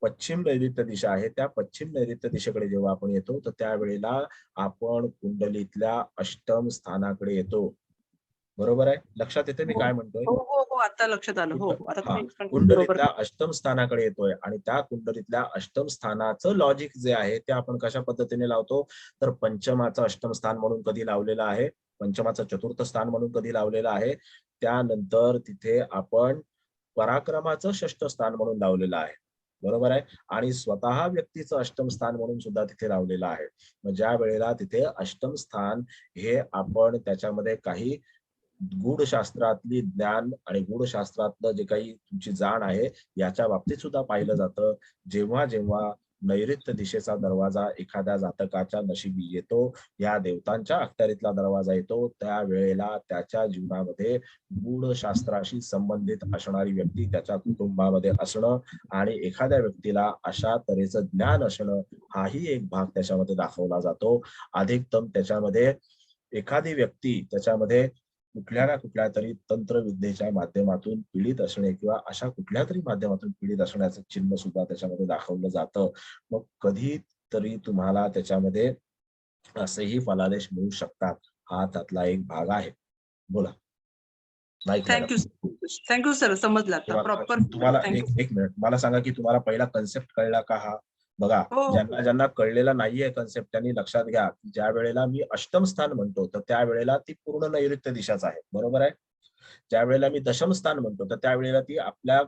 पश्चिम नैऋत्य दिशा आहे, त्या पश्चिम नैऋत्य दिशेकडे जेव्हा आपण येतो तर त्यावेळेला आपण कुंडलीतल्या अष्टम स्थानाकडे येतो. बरोबर आहे. लक्षात येते मी काय म्हणतोय? हो, आता लक्षात आलं. हो, आता तुम्ही बरोबर. कुंडलीतल्या अष्टम स्थानाकडे येतोय आणि त्या कुंडलीतल्या अष्टम स्थानाचं लॉजिक जे आहे ते आपण कशा पद्धतीने लावतो तर पंचमाचं अष्टम स्थान म्हणून कधी लावलेलं आहे, पंचमाचं चतुर्थ स्थान म्हणून कधी लावलेलं आहे, त्यानंतर तिथे आपण पराक्रमाचं षष्ठ स्थान म्हणून लावलेलं आहे. बरोबर आहे. आणि स्वतः व्यक्तीचं अष्टम स्थान म्हणून सुद्धा तिथे लावलेलं आहे. मग ज्या वेळेला तिथे अष्टम स्थान हे आपण त्याच्यामध्ये काही गूढशास्त्रातली ज्ञान आणि गूढशास्त्रातलं जे काही तुमची जाण आहे याच्या बाबतीत सुद्धा पाहिलं जातं. जेव्हा जेव्हा नैऋत्य दिशेचा दरवाजा एखाद्या जातकाच्या नशिबी येतो, या देवतांच्या अखत्यारीतला दरवाजा येतो, त्यावेळेला त्याच्या जीवनामध्ये गूढशास्त्राशी संबंधित असणारी व्यक्ती त्याच्या कुटुंबामध्ये असणं आणि एखाद्या व्यक्तीला अशा तऱ्हेचं ज्ञान असणं हाही एक भाग त्याच्यामध्ये दाखवला जातो. अधिकतम त्याच्यामध्ये एखादी व्यक्ती त्याच्यामध्ये कुठल्या ना कुठल्या तरी तंत्रविद्येच्या माध्यमातून पीडित असणे किंवा अशा कुठल्या तरी माध्यमातून पीडित असण्याचं चिन्ह सुद्धा त्याच्यामध्ये दाखवलं जातं. मग कधी तरी तुम्हाला त्याच्यामध्ये असेही फलादेश मिळू शकतात. हा त्यातला एक भाग आहे. बोला. नाही थँक्यू सर, समजलं आता प्रॉपर. तुम्हाला एक मिनिट मला सांगा की तुम्हाला पहिला कन्सेप्ट कळला का हा? बघा, ज्यांना कळलेला नाहीये कन्सेप्ट त्यांनी लक्षात घ्या. ज्या वेळेला मी अष्टम स्थान म्हणतो तर त्यावेळेला ती पूर्ण नैऋत्य दिशाच आहे. बरोबर आहे. ज्या वेळेला मी दशम स्थान म्हणतो तर त्यावेळेला ती आपल्या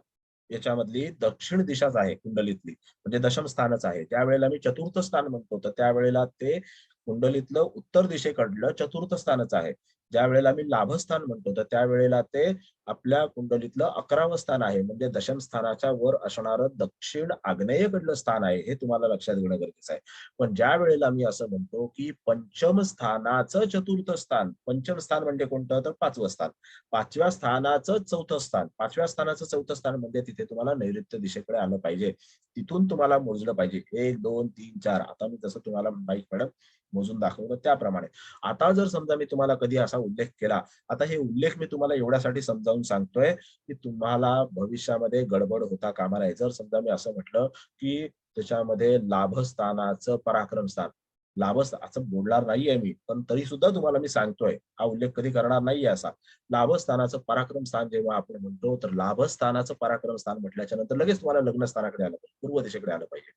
याच्यामधली दक्षिण दिशाच आहे कुंडलीतली, म्हणजे दशम स्थानच आहे. त्यावेळेला मी चतुर्थ स्थान म्हणतो तर त्यावेळेला ते कुंडलीतलं उत्तर दिशेकडलं चतुर्थ स्थानच आहे. ज्या वेळेला मी लाभस्थान म्हणतो तर त्यावेळेला ते आपल्या कुंडलीतलं 11वं स्थान आहे, म्हणजे दशम स्थानाच्या वर असणारं दक्षिण आग्नेयकडलं स्थान आहे. हे तुम्हाला लक्षात घेणं गरजेचं आहे. पण ज्या वेळेला मी असं म्हणतो की पंचम स्थानाचं चतुर्थ स्थान, पंचम स्थान म्हणजे कोणतं तर 5वं स्थान, 5व्या स्थानाचं चौथं स्थान, 5व्या स्थानाचं चौथं स्थान म्हणजे तिथे तुम्हाला नैऋत्य दिशेकडे आलं पाहिजे. तिथून तुम्हाला मोजलं पाहिजे 1 2 3 4. आता मी जसं तुम्हाला माईक मॅडम मोजून दाखवलं त्याप्रमाणे. आता जर समजा मी तुम्हाला कधी असा उल्लेख केला, आता हे उल्लेख मी तुम्हाला एवढ्यासाठी समजावून सांगतोय की तुम्हाला भविष्यामध्ये गडबड होता कामा नये. जर समजा मी असं म्हटलं की त्याच्यामध्ये लाभस्थानाचं पराक्रम स्थान, लाभस्थानाचं बोलणार नाहीये मी, पण तरी सुद्धा तुम्हाला मी सांगतोय, हा उल्लेख कधी करणार नाहीये असा. लाभस्थानाचं पराक्रम स्थान जेव्हा आपण म्हणतो तर लाभस्थानाचं पराक्रम स्थान म्हटल्याच्या नंतर लगेच तुम्हाला लग्नस्थानाकडे आलं पाहिजे, पूर्व दिशेकडे आलं पाहिजे.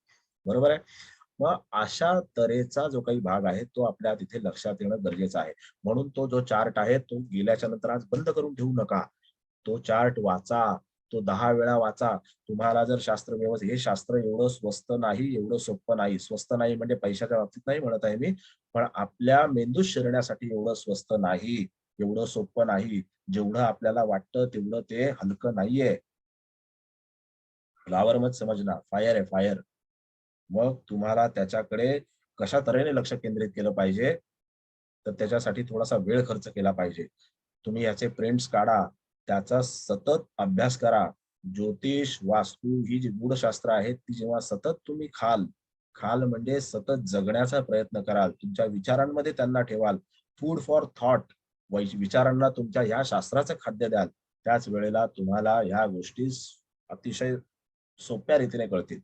बरोबर आहे. मग अशा तऱ्हेचा जो काही भाग आहे तो आपल्या तिथे लक्षात येणं गरजेचं आहे. म्हणून तो जो चार्ट आहे तो गेल्याच्या नंतर आज बंद करून ठेवू नका. तो चार्ट वाचा, तो 10 वेळा वाचा. तुम्हाला जर शास्त्र व्यवस्थित, हे शास्त्र एवढं स्वस्त नाही, एवढं सोपं नाही. स्वस्त नाही म्हणजे पैशाच्या बाबतीत नाही म्हणत आहे मी, पण आपल्या मेंदूत शिरण्यासाठी एवढं स्वस्त नाही, एवढं सोपं नाही. जेवढं आपल्याला वाटतं तेवढं ते हलकं नाहीये. फ्लावर मत समजना, फायर आहे फायर. मग तुम्हाला त्याच्याकडे कशा तऱ्हेने लक्ष केंद्रित केलं पाहिजे, तर त्याच्यासाठी थोडासा वेळ खर्च केला पाहिजे. तुम्ही याचे प्रिंट्स काढा, त्याचा सतत अभ्यास करा. ज्योतिष, वास्तू ही जी गूढशास्त्र आहेत ती जेव्हा सतत तुम्ही खाल म्हणजे सतत जगण्याचा प्रयत्न कराल, तुमच्या विचारांमध्ये त्यांना ठेवाल, फूड फॉर थॉट, विचारांना तुमच्या ह्या शास्त्राचं खाद्य द्याल, त्याच वेळेला तुम्हाला ह्या गोष्टी अतिशय सोप्या रीतीने कळतील.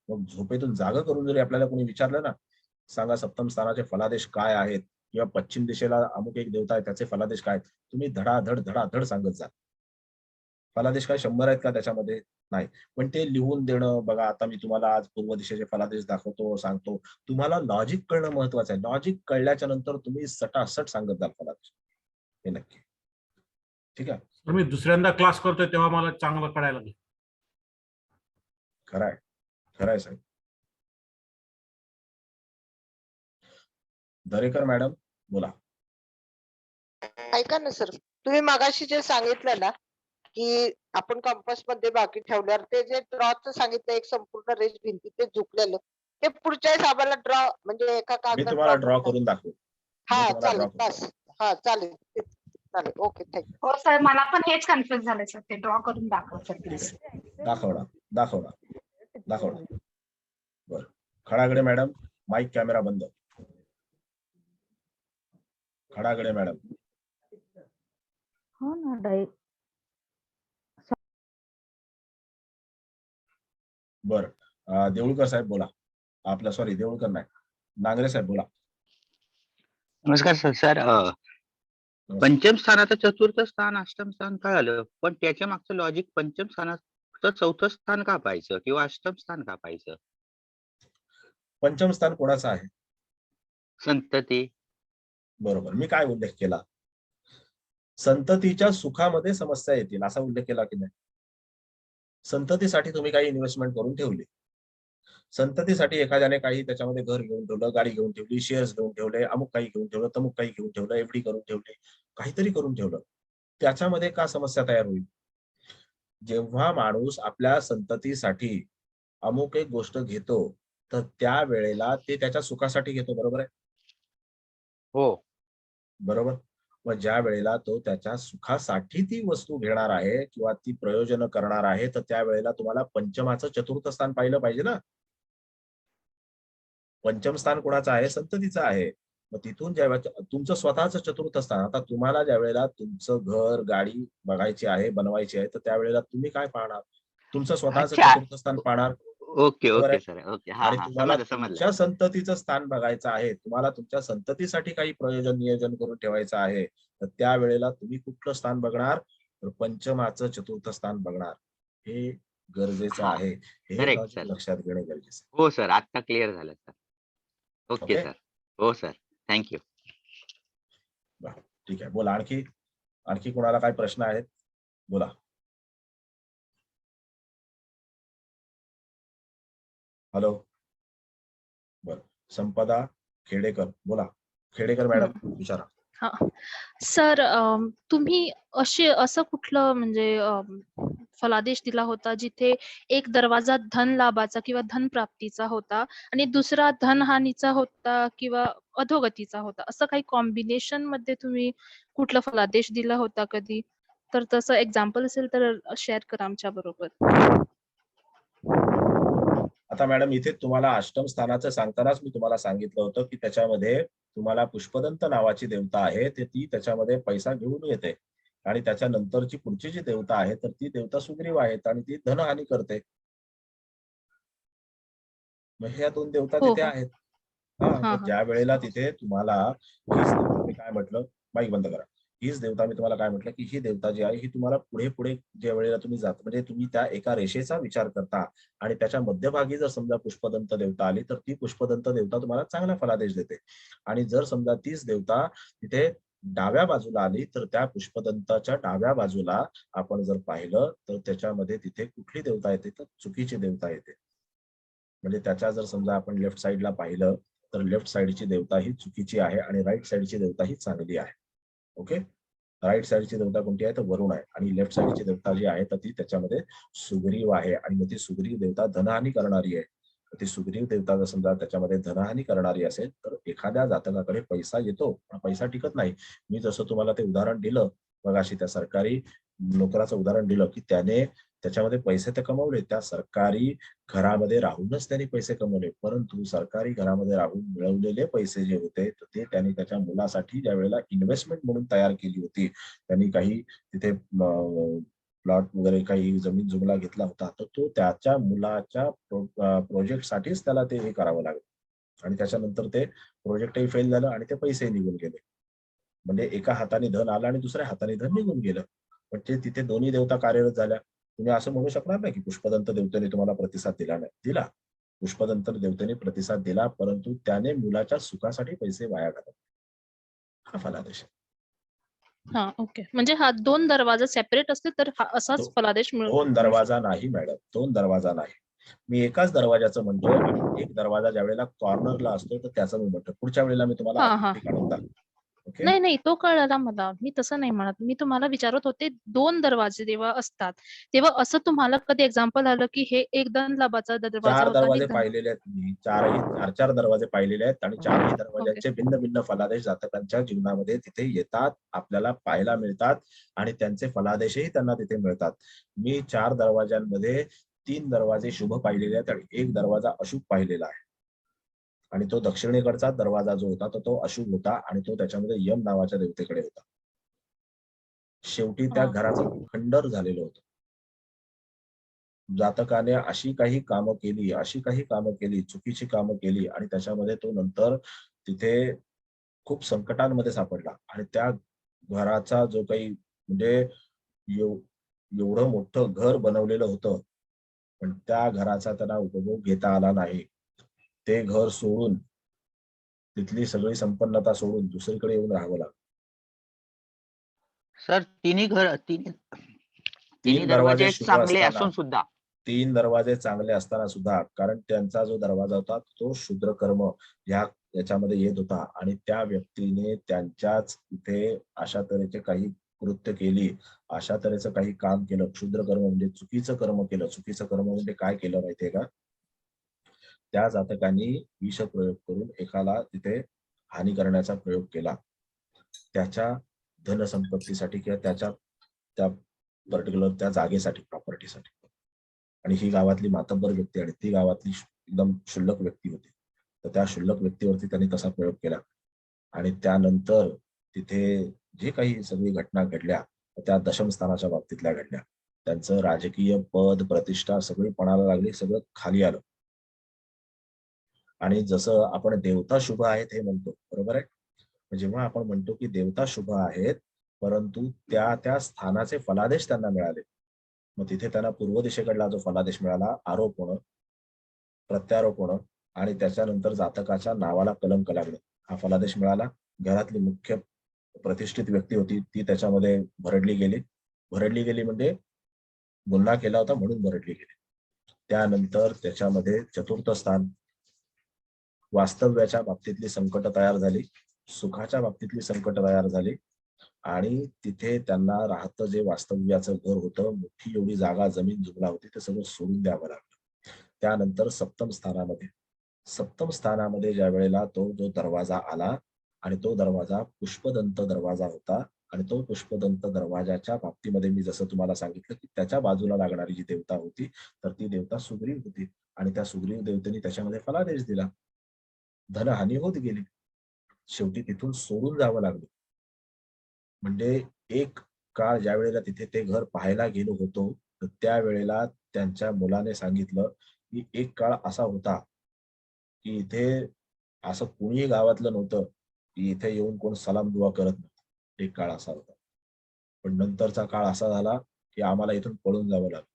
मग झोपेतून जागा करून जरी आपल्याला कोणी विचारलं ना, सांगा सप्तम स्थानाचे फलादेश काय आहेत, किंवा पश्चिम दिशेला अमुक एक देवता आहे त्याचे फलादेश काय आहेत, तुम्ही धडाधड सांगत जा. फलादेश काय 100 आहेत का त्याच्यामध्ये? नाही. पण ते लिहून देणं बघा, आता मी तुम्हाला आज पूर्व दिशेचे फलादेश दाखवतो, सांगतो. तुम्हाला लॉजिक कळणं महत्वाचं आहे. लॉजिक कळल्याच्या नंतर तुम्ही सटासट सांगत जाल फलादेश. हे नक्की. ठीक आहे. तर मी दुसऱ्यांदा क्लास करतोय तेव्हा मला चांगलं कळायला लागेल. खरंय, खरंय साहेब. दरेकर मॅडम बोला. ऐका ना सर, तुम्ही मगाशी जे सांगितलं ना की आपण कंपास मध्ये बाकी ठेवल्यावर ते जे ड्रॉच सांगितलं, एक संपूर्ण रेष भिंती ते झुकलेलं, ते पुढच्या वेळेस आम्हाला ड्रॉ म्हणजे एका मी कागदात तुम्हाला draw ड्रॉ करता करून दाखवू. हा मी तुम्हाला चालेल, draw करून बस हा चालेल चालेल, ओके थँक्यू. हो सर, मला पण हेच कन्फ्युज झालं सर, ते ड्रॉ करून दाखवा सर प्लीज. दाखवणार. बर, खडागडे मॅडम, माईक कॅमेरा बंद. खडागडे मॅडम. हो ना, बर, देऊळकर साहेब बोला. आपला सॉरी देऊळकर नाही, नांगरे साहेब बोला. नमस्कार सर. सर पंचम स्थानाचं चतुर्थ स्थान, अष्टम स्थान कळालं, पण त्याच्या मागचं लॉजिक पंचम स्थानाचं चौथं स्थान का पाहायचं किंवा अष्टम स्थान का पाहायचं? पंचम स्थान कोणाचं आहे? संतती. बरोबर. मी काय उल्लेख केला? संततीच्या सुखामध्ये समस्या येतील असा उल्लेख केला की नाही? संततीसाठी तुम्ही काही इन्व्हेस्टमेंट करून ठेवली, संततीसाठी एखाद्याने काही त्याच्यामध्ये घर घेऊन ठेवलं, गाडी घेऊन ठेवली, शेअर्स घेऊन ठेवले, अमुक काही घेऊन ठेवलं, तमुक काही घेऊन ठेवलं, एफडी करून ठेवली, काहीतरी करून ठेवलं, त्याच्यामध्ये का समस्या तयार होईल? जेव्हा माणूस आपल्या संततीसाठी अमुक एक गोष्ट घेतो तर त्या वेळेला ते त्याच्या सुखासाठी घेतो, बरोबर आहे? हो. बरोबर. मग ज्या वेळेला तो त्याच्या सुखासाठी ती वस्तू घेणार आहे किंवा ती प्रयोजन करणार आहे, तर त्यावेळेला तुम्हाला पंचमाचं चतुर्थ स्थान पाहिलं पाहिजे ना. पंचम स्थान कोणाचं आहे? संततीचं आहे. मग तिथून ज्या वेळेला तुमचं स्वतःचं चतुर्थ स्थान, आता तुम्हाला ज्या वेळेला तुमचं घर गाडी बघायची आहे, बनवायची आहे, तर त्यावेळेला तुम्ही काय पाहणार? तुमचं स्वतःचं अच्छा. चतुर्थ स्थान पाहणार. ओके बरोबर ओके आहे. Sir, okay. हा आणि हा, तुम्हाला समजलं. तुमच्या संततीचं स्थान बघायचं आहे, तुम्हाला तुमच्या संततीसाठी काही प्रयोजन नियोजन करून ठेवायचं आहे, तर त्यावेळेला तुम्ही कुठलं स्थान बघणार? तर पंचमाचं चतुर्थ स्थान बघणार. हे गरजेचं हा, आहे. हे करेक्ट logic सर. लक्षात घेणे गरजेचं हो सर, आता क्लिअर झालं सर. Okay okay. सर. हो सर, थँक्यू. आहे. ठीक आहे, बोला. आणखी कोणाला काय प्रश्न आहेत? बोला. हॅलो. बर, संपदा खेडेकर बोला. खेडेकर मॅडम विचारा. हा सर, तुम्ही असं कुठलं म्हणजे फलादेश दिला होता जिथे एक दरवाजा धन लाभाचा किंवा धन प्राप्तीचा होता आणि दुसरा धन हानीचा होता किंवा अधोगतीचा होता, असं काही कॉम्बिनेशन मध्ये तुम्ही कुठला फलादेश दिला होता कधी? तर तसं एक्झाम्पल असेल तर शेअर करा आमच्या बरोबर. आता मॅडम इथे तुम्हाला अष्टम स्थानाचं सांगतानाच मी तुम्हाला सांगितलं होतं की त्याच्यामध्ये तुम्हाला पुष्पदंत नावाची देवता आहे, ती त्याच्यामध्ये पैसा घेऊन येते आणि त्याच्या नंतरची पुढची जी देवता आहे तर ती देवता सुग्रीव आहेत आणि ती धनहानी करते. मग ह्या दोन देवता हो, तिथे हो. आहेत. हा, मग हा. ज्या वेळेला तिथे तुम्हाला हीच देवता मी काय म्हटलं, माईक बंद करा. हीच देवता मी तुम्हाला काय म्हटलं की ही देवता जी आहे ही तुम्हाला पुढे पुढे ज्या वेळेला तुम्ही जाता, म्हणजे तुम्ही त्या एका रेषेचा विचार करता आणि त्याच्या मध्यभागी जर समजा पुष्पदंत देवता आली तर ती पुष्पदंत देवता तुम्हाला चांगला फलादेश देते. आणि जर समजा तीच देवता तिथे डाव्या बाजूला आली तर त्या पुष्पदंताच्या डाव्या बाजूला आपण जर पाहिलं तर त्याच्यामध्ये तिथे कुठली देवता येते तर चुकीची देवता येते. म्हणजे त्याच्या जर समजा आपण लेफ्ट साईडला पाहिलं तर लेफ्ट साईडची देवता ही चुकीची आहे आणि राईट साईडची देवता ही चांगली आहे. ओके, राईट साईडची देवता कोणती आहे तर वरुण आहे आणि लेफ्ट साईडची देवता जी आहे तर ती त्याच्यामध्ये सुग्रीव आहे आणि मग ती सुग्रीव देवता धनहानी करणारी आहे. तर ती सुग्रीव देवता जर समजा त्याच्यामध्ये धनहानी करणारी असेल तर एखाद्या जातकाकडे पैसा येतो पण पैसा टिकत नाही. मी जसं तुम्हाला ते उदाहरण दिलं मगाशी त्या सरकारी नोकराचं उदाहरण दिलं की त्याने त्याच्यामध्ये पैसे तर कमवले, त्या सरकारी घरामध्ये राहूनच त्यांनी पैसे कमवले, परंतु सरकारी घरामध्ये राहून मिळवलेले पैसे जे होते तर ते त्यांनी त्याच्या मुलासाठी ज्या वेळेला इन्व्हेस्टमेंट म्हणून तयार केली होती, त्यांनी काही तिथे प्लॉट वगैरे काही जमीन जुमला घेतला होता तर तो त्याच्या मुलाच्या प्रोजेक्टसाठीच त्याला ते हे करावं लागलं आणि त्याच्यानंतर ते प्रोजेक्टही फेल झालं आणि ते पैसे निघून गेले. म्हणजे एका हाताने धन आलं आणि दुसऱ्या हाताने धन निघून गेलं. म्हणजे तिथे दोन्ही देवता कार्यरत झाल्या. तुम्ही असं म्हणू शकणार नाही की पुष्पदंत देवतेने तुम्हाला प्रतिसाद दिला नाही. दिला. पुष्पदंत देवतेने प्रतिसाद दिला, परंतु त्याने मुलाच्या सुखासाठी पैसे वाया घालवले. हा फलादेश आहे. हा, ओके. म्हणजे हा 2 दरवाजा सेपरेट असतील तर हा असाच फलादेश मिळू 2 दरवाजा नाही मॅडम, 2 दरवाजा नाही. मी एकाच दरवाजाचं म्हणतोय आणि एक दरवाजा ज्या वेळेला कॉर्नरला असतो तर त्याचं मी म्हणतो. पुढच्या वेळेला मी तुम्हाला हा, हा. आकृती काढून दाखवतो. ओके. नाही, तो कळला मला. मी तसं नाही म्हणत. मी तुम्हाला विचारत होते 2 दरवाजे जेव्हा असतात, तेव्हा असं तुम्हाला कधी एक्झाम्पल आलं की हे एक धन लाभाचा दरवाजा 4 होता आणि दरवाजे धन पाहिलेले आहेत मी. 4 दरवाजे पाहिलेले आहेत आणि 4ही ओके. दरवाजांचे भिन्न-भिन्न फलादेश जातकांच्या जीवनामध्ये तिथे येतात, आपल्याला पाहायला मिळतात आणि त्यांचे फलादेशही त्यांना तिथे मिळतात. मी 4 दरवाजांमध्ये 3 दरवाजे शुभ पाहिलेले आहेत आणि 1 दरवाजा अशुभ पाहिलेला आहे. आणि तो दक्षिणेकडचा दरवाजा जो होता तो अशुभ होता आणि तो त्याच्यामध्ये यम नावाच्या देवतेकडे होता. शेवटी त्या हां. घराचं खंडर झालेलं होतं. जातकाने अशी काही कामं केली, चुकीची कामं केली आणि त्याच्यामध्ये तो नंतर तिथे खूप संकटांमध्ये सापडला आणि त्या घराचा जो काही म्हणजे एवढं मोठं घर बनवलेलं होतं, पण त्या घराचा त्यांना उपभोग घेता आला नाही. ते घर सोडून, तिथली सगळी संपन्नता सोडून दुसरीकडे येऊन राहावं लागलं. सर तिन्ही 3 दरवाजे दरवाजे एक शुभ चांगले असताना असून सुद्धा 3 दरवाजे चांगले असताना सुद्धा कारण त्यांचा जो दरवाजा होता तो शूद्र कर्म याच्यामध्ये येत होता आणि त्या व्यक्तीने त्यांच्याच इथे अशा तऱ्हेचे काही कृत्य केली, अशा तऱ्हेचं काही काम केलं. क्षुद्र कर्म म्हणजे चुकीचं कर्म केलं. चुकीचं कर्म म्हणजे काय केलं माहितीये का? त्या जातकांनी विषप्रयोग करून एकाला तिथे हानी करण्याचा प्रयोग केला. त्याच्या धनसंपत्तीसाठी किंवा त्याच्या त्या पर्टिक्युलर त्या जागेसाठी, प्रॉपर्टीसाठी. आणि ही गावातली मातब्बर व्यक्ती आणि ती गावातली एकदम क्षुल्लक व्यक्ती होती. तर त्या क्षुल्लक व्यक्तीवरती त्यांनी तसा प्रयोग केला आणि त्यानंतर तिथे जे काही सगळी घटना घडल्या त्या दशमस्थानाच्या बाबतीतल्या घडल्या. त्यांचं राजकीय पद, प्रतिष्ठा सगळी पणाला लागली, सगळं खाली आलं. आणि जसं आपण देवता शुभ आहेत हे म्हणतो, बरोबर आहे? जेव्हा आपण म्हणतो की देवता शुभ आहेत, परंतु त्या स्थानाचे फलादेश त्यांना मिळाले. मग तिथे त्यांना पूर्व दिशेकडला जो फलादेश मिळाला, आरोप होणं, प्रत्यारोप होणं आणि त्याच्यानंतर जातकाच्या नावाला कलंक लागणं, हा फलादेश मिळाला. घरातली मुख्य प्रतिष्ठित व्यक्ती होती ती त्याच्यामध्ये भरडली गेली म्हणजे गुन्हा केला होता म्हणून भरडली गेली. त्यानंतर त्याच्यामध्ये चतुर्थ स्थान, वास्तव्याच्या बाबतीतली संकट तयार झाली, सुखाच्या बाबतीतली संकट तयार झाली आणि तिथे त्यांना राहतं जे वास्तव्याचं घर होतं, मोठी एवढी जागा, जमीन जुमला होती, ते सगळं सोडून द्यावं लागलं. त्यानंतर सप्तम स्थानामध्ये ज्या वेळेला तो जो दरवाजा आला आणि तो दरवाजा पुष्पदंत दरवाजा होता आणि तो पुष्पदंत दरवाजाच्या बाबतीमध्ये मी जसं तुम्हाला सांगितलं की त्याच्या बाजूला लागणारी जी देवता होती तर ती देवता सुग्रीव होती आणि त्या सुग्रीव देवतेने त्याच्यामध्ये फलादेश दिला. धनहानी होत गेली. शेवटी तिथून सोडून जावं लागलं. म्हणजे एक काळ ज्या वेळेला तिथे ते घर पाहायला गेलो होतो तर त्यावेळेला त्यांच्या मुलाने सांगितलं की एक काळ असा होता की इथे असं कुणीही गावातलं नव्हतं की इथे येऊन कोण सलाम दुआ करत नव्हतं. एक काळ असा होता. पण नंतरचा काळ असा झाला की आम्हाला इथून पळून जावं लागलं.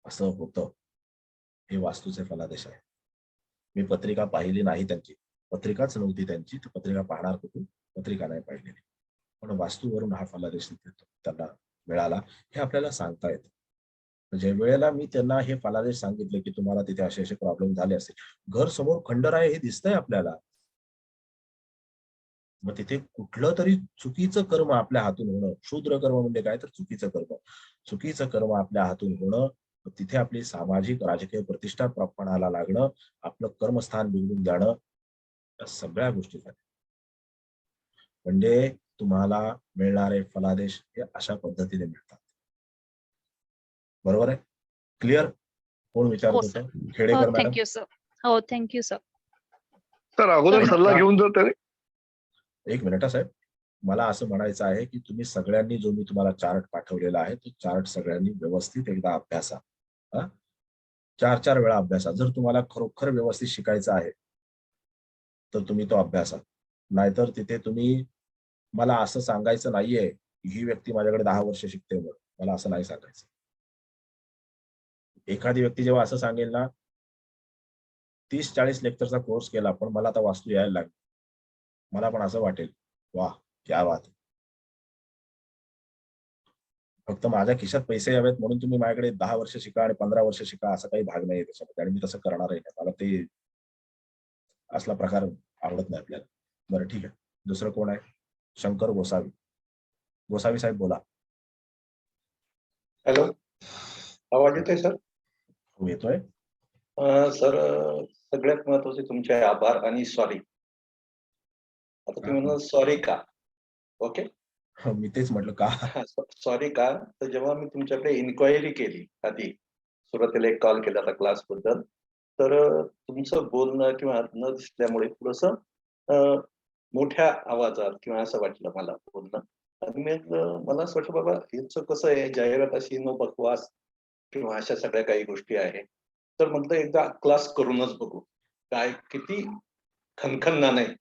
असं होतं. हे वास्तूचे फलादेश आहे. मी पत्रिका पाहिली नाही त्यांची, पत्रिकाच नव्हती त्यांची, ती पत्रिका पाहणार कुठून, पत्रिका नाही पाहिलेली, पण वास्तूवरून हा फलादेश त्यांना मिळाला हे आपल्याला सांगता येतं. ज्या वेळेला मी त्यांना हे फलादेश सांगितले की तुम्हाला तिथे असे असे प्रॉब्लेम झाले असतील, घर समोर खंडर आहे हे दिसतंय आपल्याला, मग तिथे कुठलं तरी चुकीचं कर्म आपल्या हातून होणं, शूद्र कर्म म्हणजे काय तर चुकीचं कर्म, चुकीचं कर्म आपल्या हातून होणं, तिथे आपली सामाजिक राजकीय प्रतिष्ठा पणाला लागणं, आपलं कर्मस्थान बिघडून जाणं, या सगळ्या गोष्टी झाल्या. म्हणजे तुम्हाला मिळणारे फलादेश हे अशा पद्धतीने मिळतात. बरोबर आहे? क्लिअर? कोण विचारत हो होतं? Sir. Khedekar madam? Thank you sir. हो थँक्यू सर. सर अगोदर सर, सल्ला घेऊन जर तरी एक मिनिट साहेब, मला असं म्हणायचं आहे की तुम्ही सगळ्यांनी जो मी तुम्हाला चार्ट पाठवलेला आहे तो चार्ट सगळ्यांनी व्यवस्थित एकदा अभ्यासा. 4 वेळा अभ्यासा. जर तुम्हाला खरोखर व्यवस्थित शिकायचं आहे तर तुम्ही तो अभ्यासा. नाहीतर तिथे तुम्ही मला असं सांगायचं नाहीये ही व्यक्ती माझ्याकडे 10 वर्ष शिकते म्हणून, मला असं नाही सांगायचं. एखादी व्यक्ती जेव्हा असं सांगेल ना 30-40 लेक्चरचा कोर्स केला पण मला आता वास्तू यायला लागली, मला पण असं वाटेल वाह क्या बात. फक्त माझ्या खिशात पैसे यावेत म्हणून तुम्ही माझ्याकडे 10 वर्ष शिका आणि 15 वर्ष शिका असा काही भाग नाही त्याच्यामध्ये, आणि मी तसं करणारही नाही. मला ते असला प्रकार आवडत नाही आपल्याला. बरं ठीक आहे, दुसरं कोण आहे? शंकर गोसावी. गोसावी साहेब बोला. हॅलो, आवाज येतोय सर? हो येतोय. सर सगळ्यात महत्वाचे तुमचे आभार आणि सॉरी. आता तुम्ही म्हणाल सॉरी का? ओके, मी तेच म्हटलं का. सॉरी का? तर जेव्हा मी तुमच्याकडे इन्क्वायरी केली आधी, सुरुवातीला एक कॉल केला होता क्लास बद्दल, तर तुमचं बोलणं किंवा न दिसल्यामुळे थोडस मोठ्या आवाजात किंवा असं वाटलं मला बोलणं. आणि मग मला असं वाटलं बाबा यांचं कसं आहे, जाहिरात अशी नो बकवास किंवा अशा सगळ्या काही गोष्टी आहेत. तर म्हटलं एकदा क्लास करूनच बघू काय किती खनखन नाणं आहे.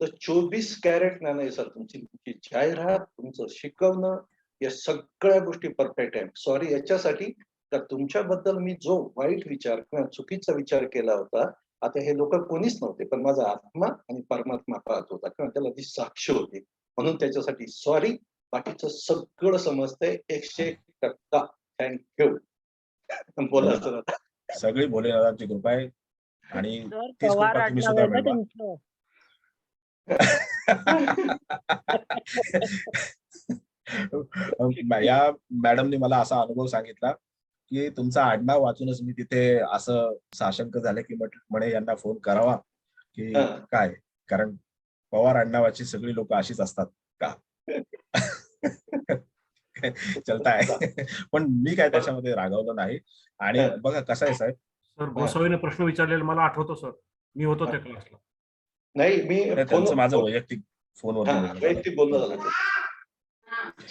तर 24 कॅरेट नाणं आहे सर तुमची जाहिरात, तुमचं शिकवणं, या सगळ्या गोष्टी परफेक्ट आहे. सॉरी याच्यासाठी का तुमच्याबद्दल मी जो वाईट विचार किंवा चुकीचा विचार केला होता, आता हे लोक कोणीच नव्हते, पण माझा आत्मा आणि परमात्मा पाहत होता किंवा त्याला ती साक्ष होती, म्हणून त्याच्यासाठी सॉरी. बाकीचं सगळं समजतंय 101%. थँक्यू. बोला सर आता. सगळी भोलेनाथांची कृपा आहे आणि सर तीच पवार कृपा तुम्ही आडनाव सुद्धा आहे ना मिळवा. तुमचं? या मॅडमने मला असा अनुभव सांगितला की तुमचा आडनाव वाचूनच मी तिथे असं साशंक झाले की म्हणे यांना फोन करावा की काय, कारण पवार आडनावाची सगळी लोक अशीच असतात का. चलताय. पण मी काय त्याच्यामध्ये रागावलो नाही. आणि बघा कसं आहे साहेब, सर गोसावीने प्रश्न विचारलेला मला आठवतो सर, मी होतो त्या क्लासला. नाही मी त्यांचं माझं वैयक्तिक फोनवर वैयक्तिक बोलणं झालं.